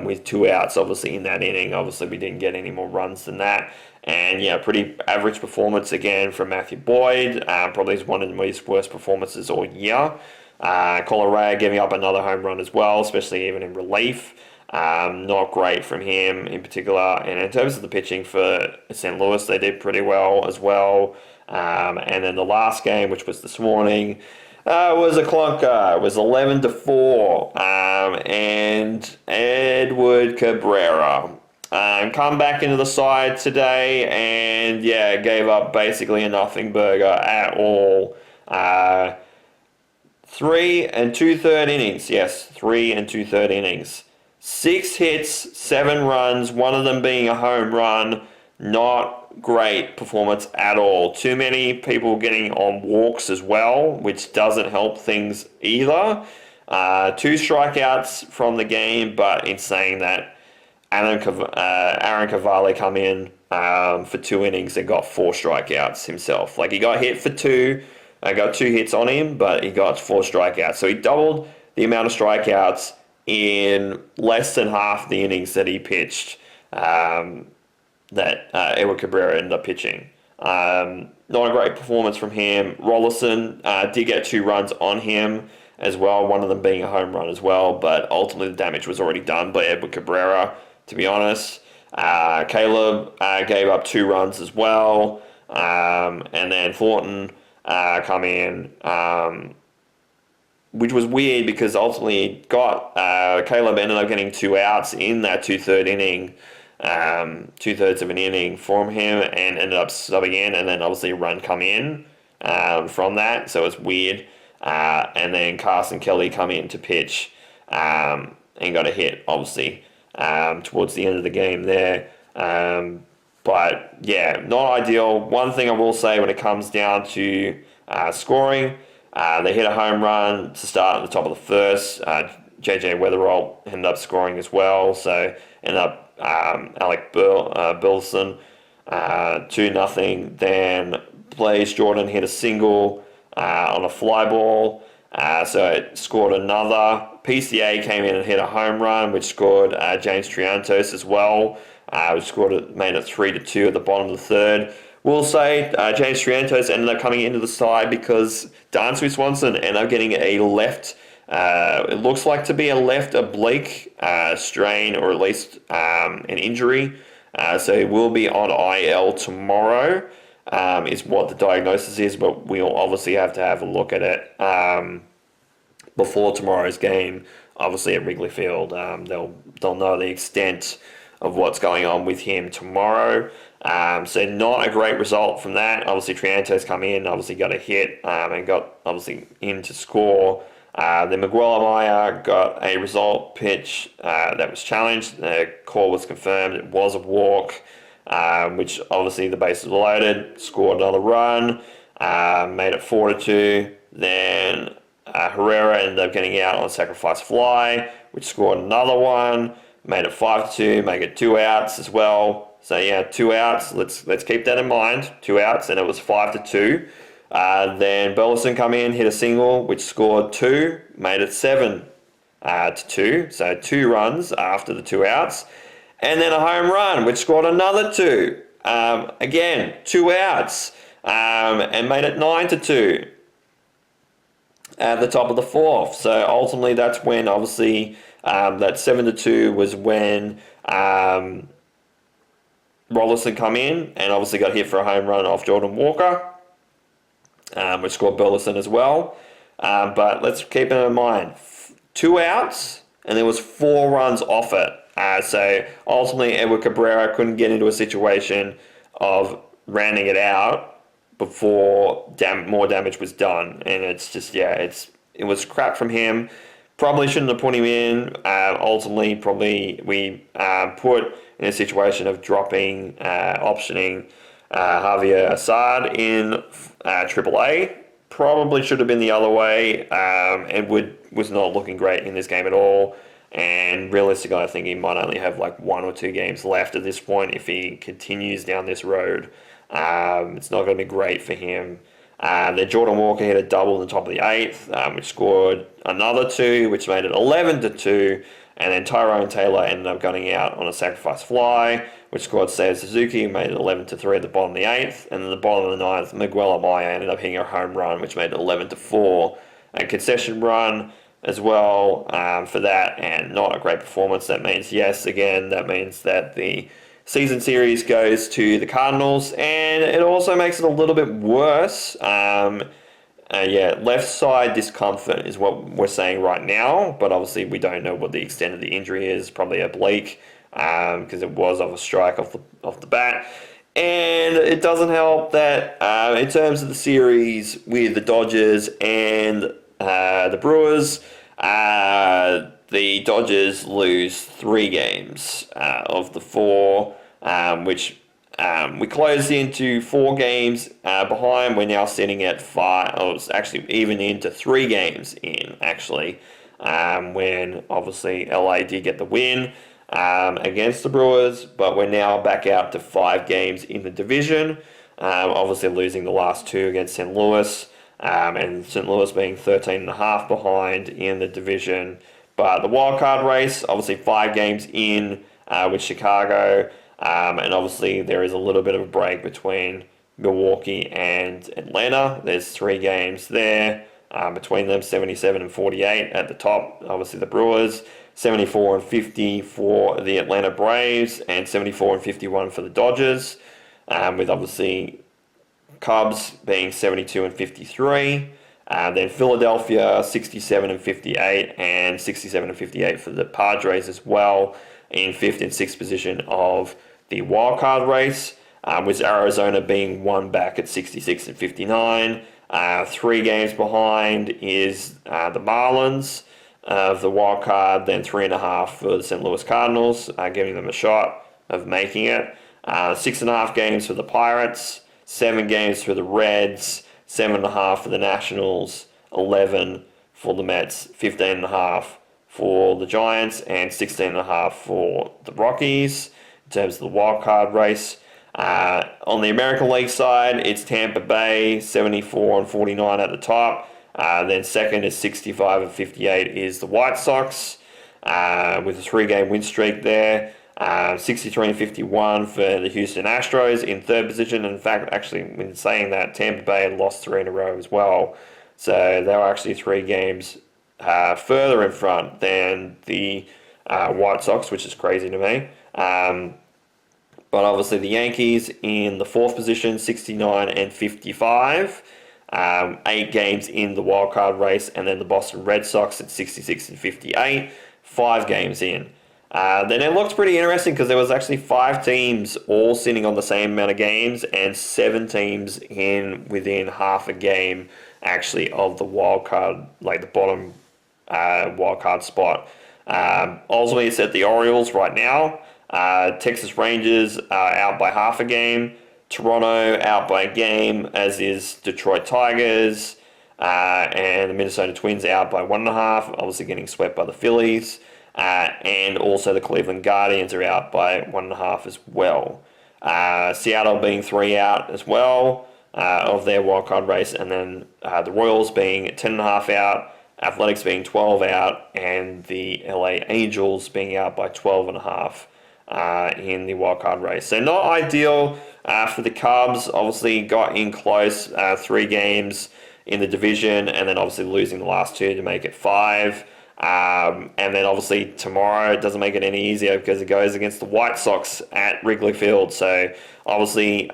with 2 outs obviously in that inning. Obviously we didn't get any more runs than that. And yeah, pretty average performance again from Matthew Boyd. Probably one of his worst performances all year. Colin Rea giving up another home run as well, especially even in relief. Not great from him in particular. And in terms of the pitching for St. Louis, they did pretty well as well. And then the last game, which was this morning, was a clunker. It was 11-4. And Edward Cabrera come back into the side today and yeah, gave up basically a nothing burger at all. 3 2/3 innings. Yes, 3 2/3 innings. 6 hits, 7 runs, 1 of them being a home run. Not great performance at all. Too many people getting on walks as well, which doesn't help things either. 2 strikeouts from the game, but in saying that, Aaron Cavalli come in for 2 innings and got 4 strikeouts himself. Like, he got hit for 2. I got 2 hits on him, but he got 4 strikeouts. So he doubled the amount of strikeouts in less than half the innings that he pitched, that Edward Cabrera ended up pitching. Not not a great performance from him. Rollerson did get 2 runs on him as well, one of them being a home run as well, but ultimately the damage was already done by Edward Cabrera, to be honest. Caleb gave up 2 runs as well, and then Thornton come in, which was weird because ultimately Caleb ended up getting 2 outs in that 2/3 inning, 2/3 of an inning from him, and ended up subbing in, and then obviously a run come in from that, so it's weird. And then Carson Kelly come in to pitch and got a hit, obviously, towards the end of the game there. But yeah, not ideal. One thing I will say when it comes down to scoring, they hit a home run to start at the top of the first. JJ Weatherall ended up scoring as well, so ended up Alec Burleson 2-0. Then Blaze Jordan hit a single on a fly ball, so it scored another. PCA came in and hit a home run, which scored James Triantos as well, which made it 3-2 at the bottom of the third. We'll say James Triantos ended up coming into the side because Dansby Swanson ended up getting a left, it looks like to be a left oblique strain, or at least an injury. So he will be on IL tomorrow, is what the diagnosis is, but we'll obviously have to have a look at it before tomorrow's game. Obviously at Wrigley Field, they'll know the extent of what's going on with him tomorrow. So not a great result from that. Obviously Triantos come in, obviously got a hit, and got obviously in to score. Then Miguel Amaya got a result pitch that was challenged. The call was confirmed. It was a walk, which obviously the bases were loaded. Scored another run, made it 4-2. Then Herrera ended up getting out on a sacrifice fly, which scored another one. Made it 5-2. Make it 2 outs as well. So yeah, 2 outs. Let's keep that in mind. 2 outs, and it was 5-2. Then Burleson come in, hit a single, which scored 2, made it 7-2. So 2 runs after the 2 outs, and then a home run, which scored another 2. Again, 2 outs, and made it 9-2 at the top of the 4th. So ultimately, that's when obviously that 7-2 was when Rollerson come in and obviously got hit for a home run off Jordan Walker, which scored Burleson as well. But let's keep it in mind, 2 outs, and there was 4 runs off it. So ultimately, Edward Cabrera couldn't get into a situation of rounding it out before more damage was done. And it's just, it was crap from him. Probably shouldn't have put him in. Ultimately, probably we put in a situation of dropping, optioning Javier Assad in AAA. Probably should have been the other way. Edward was not looking great in this game at all. And realistically, I think he might only have like 1 or 2 games left at this point if he continues down this road. It's not going to be great for him. Then Jordan Walker hit a double in the top of the 8th, which scored another 2, which made it 11-2. And then Tyrone Taylor ended up going out on a sacrifice fly, which scored Seiya Suzuki, made it 11-3 at the bottom of the 8th. And then the bottom of the 9th, Miguel Amaya ended up hitting a home run, which made it 11-4. A concession run as well for that, and not a great performance. That means, that means that the season series goes to the Cardinals, and it also makes it a little bit worse. Left side discomfort is what we're saying right now, but obviously we don't know what the extent of the injury is. Probably oblique, because it was off a strike off the bat. And it doesn't help that in terms of the series with the Dodgers and the Brewers, the Dodgers lose 3 games of the 4, which we closed into 4 games behind. We're now sitting at 5. Oh, it's actually even into 3 games in, actually, when obviously LA did get the win against the Brewers, but we're now back out to 5 games in the division, obviously losing the last 2 against St. Louis, and St. Louis being 13.5 behind in the division. But the wildcard race, obviously 5 games in with Chicago, and obviously there is a little bit of a break between Milwaukee and Atlanta. There's 3 games there between them, 77 and 48 at the top. Obviously the Brewers, 74 and 50 for the Atlanta Braves, and 74 and 51 for the Dodgers, with obviously Cubs being 72 and 53. Then Philadelphia 67 and 58, and 67 and 58 for the Padres as well, in 5th and 6th position of the wildcard race, with Arizona being 1 back at 66 and 59. 3 games behind is the Marlins of the wild card, then 3.5 for the St. Louis Cardinals, giving them a shot of making it. 6.5 games for the Pirates, 7 games for the Reds, 7.5 for the Nationals, 11 for the Mets, 15.5 for the Giants, and 16.5 for the Rockies in terms of the wild card race. On the American League side, it's Tampa Bay, 74 and 49 at the top. Then second is 65 and 58 is the White Sox, with a 3-game win streak there. 63 and 51 for the Houston Astros in 3rd position. In fact, actually, when saying that, Tampa Bay had lost 3 in a row as well. So they were actually 3 games further in front than the White Sox, which is crazy to me. But obviously the Yankees in the 4th position, 69 and 55. 8 games in the wildcard race, and then the Boston Red Sox at 66 and 58, 5 games in. Then it looked pretty interesting because there was actually 5 teams all sitting on the same amount of games, and 7 teams in within half a game actually of the wildcard, like the bottom wildcard spot. Ultimately, it's at the Orioles right now. Texas Rangers are out by half a game. Toronto out by a game, as is Detroit Tigers. And the Minnesota Twins out by 1.5, obviously getting swept by the Phillies. And also the Cleveland Guardians are out by 1.5 as well. Seattle being 3 out as well of their wildcard race. And then the Royals being 10.5 out. Athletics being 12 out. And the LA Angels being out by 12.5. In the wildcard race. So not ideal for the Cubs. Obviously got in close, 3 games in the division, and then obviously losing the last 2 to make it 5. And then obviously tomorrow it doesn't make it any easier because it goes against the White Sox at Wrigley Field. So obviously,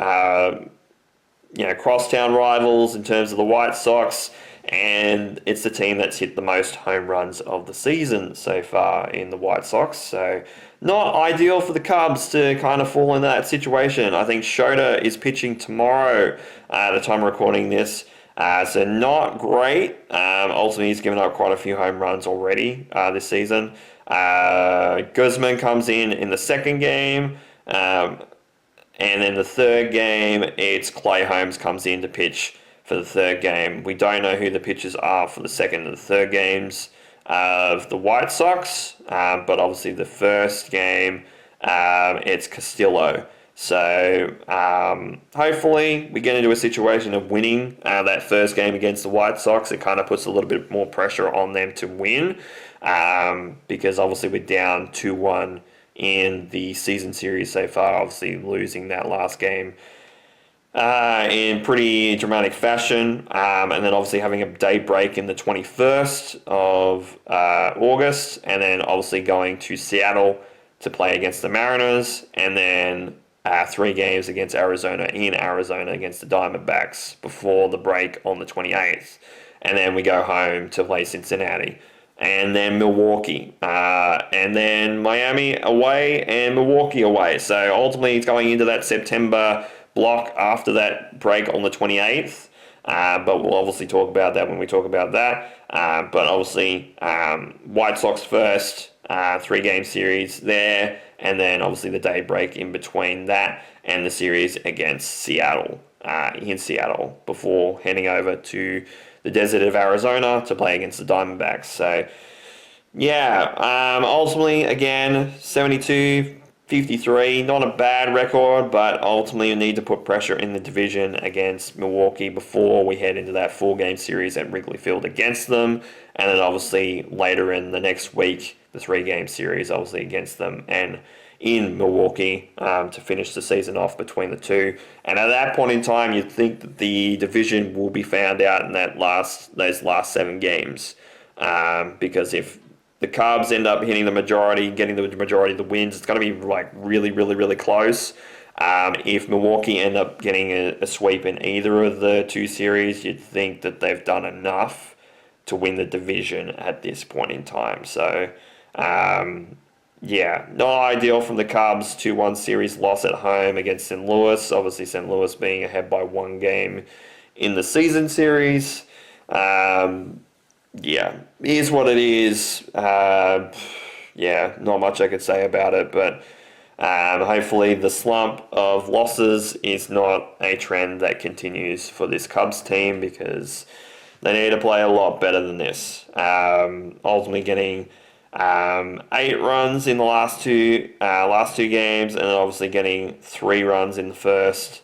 crosstown rivals in terms of the White Sox, and it's the team that's hit the most home runs of the season so far in the White Sox. So not ideal for the Cubs to kind of fall in that situation. I think Shota is pitching tomorrow at the time of recording this. So not great. Ultimately, he's given up quite a few home runs already this season. Guzman comes in the 2nd game. And then the 3rd game, it's Clay Holmes comes in to pitch for the 3rd game. We don't know who the pitchers are for the 2nd and the 3rd games of the White Sox, but obviously the 1st game, it's Castillo. So hopefully we get into a situation of winning that 1st game against the White Sox. It kind of puts a little bit more pressure on them to win, because obviously we're down 2-1 in the season series so far, obviously losing that last game in pretty dramatic fashion, and then obviously having a day break in the 21st of August, and then obviously going to Seattle to play against the Mariners, and then 3 games against Arizona in Arizona against the Diamondbacks before the break on the 28th, and then we go home to play Cincinnati, and then Milwaukee, and then Miami away and Milwaukee away. So ultimately it's going into that September block after that break on the 28th, but we'll obviously talk about that when we talk about that. But obviously, White Sox first, 3-game series there, and then obviously the day break in between that and the series against Seattle, in Seattle, before heading over to the desert of Arizona to play against the Diamondbacks. So, yeah, ultimately, again, 72-53, not a bad record, but ultimately you need to put pressure in the division against Milwaukee before we head into that 4-game series at Wrigley Field against them, and then obviously later in the next week, the 3-game series obviously against them, and in Milwaukee to finish the season off between the two. And at that point in time, you'd think that the division will be found out in those last 7 games. Because if the Cubs end up hitting the majority, getting the majority of the wins, it's going to be like really, really, really close. If Milwaukee end up getting a sweep in either of the 2 series, you'd think that they've done enough to win the division at this point in time. So, not ideal from the Cubs. 2-1 series loss at home against St. Louis. Obviously, St. Louis being ahead by 1 game in the season series. Is what it is. Not much I could say about it, but hopefully the slump of losses is not a trend that continues for this Cubs team, because they need to play a lot better than this. Ultimately getting 8 runs in the last two games, and then obviously getting 3 runs in the first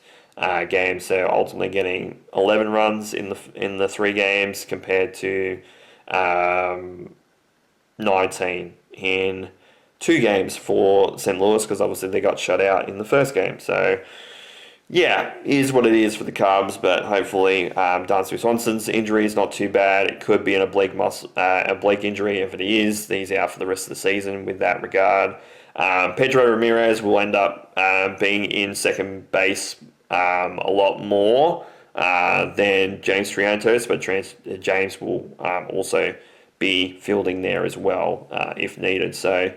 game. So ultimately getting 11 runs in the 3 games compared to 19 in 2 games for St. Louis, because obviously they got shut out in the first game. So is what it is for the Cubs, but hopefully Dansby Swanson's injury is not too bad. It could be an oblique injury. If it is, he's out for the rest of the season with that regard. Pedro Ramirez will end up being in second base a lot more than James Triantos, but James will also be fielding there as well if needed. So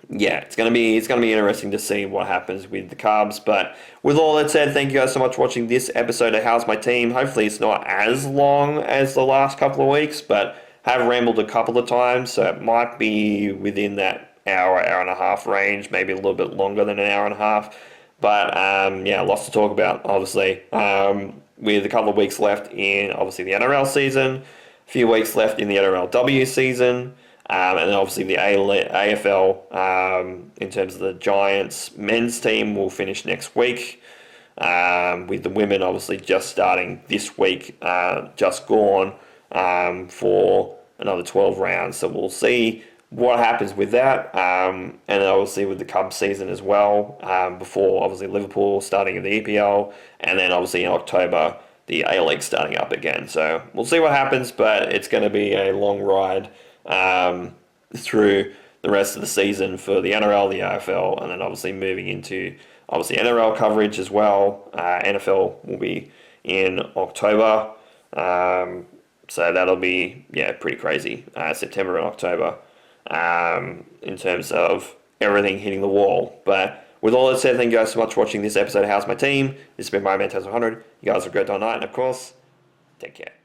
it's gonna be interesting to see what happens with the Cubs. But with all that said, thank you guys so much for watching this episode of How's My Team. Hopefully it's not as long as the last couple of weeks, but have rambled a couple of times, so it might be within that hour and a half range, maybe a little bit longer than an hour and a half. But lots to talk about, obviously, with a couple of weeks left in obviously the NRL season, a few weeks left in the NRLW season. And then obviously the AFL, in terms of the Giants men's team, will finish next week, with the women obviously just starting this week, just gone for another 12 rounds. So we'll see what happens with that, and then obviously with the Cubs season as well, before obviously Liverpool starting in the EPL, and then obviously in October the A-League starting up again. So we'll see what happens, but it's going to be a long ride through the rest of the season for the NRL, the AFL, and then obviously moving into obviously NRL coverage as well. NFL will be in October, so that'll be pretty crazy, September and October, in terms of everything hitting the wall. But with all that said, thank you guys so much for watching this episode of How's My Team. This has been my Man 100. You guys have a great night, and of course, take care.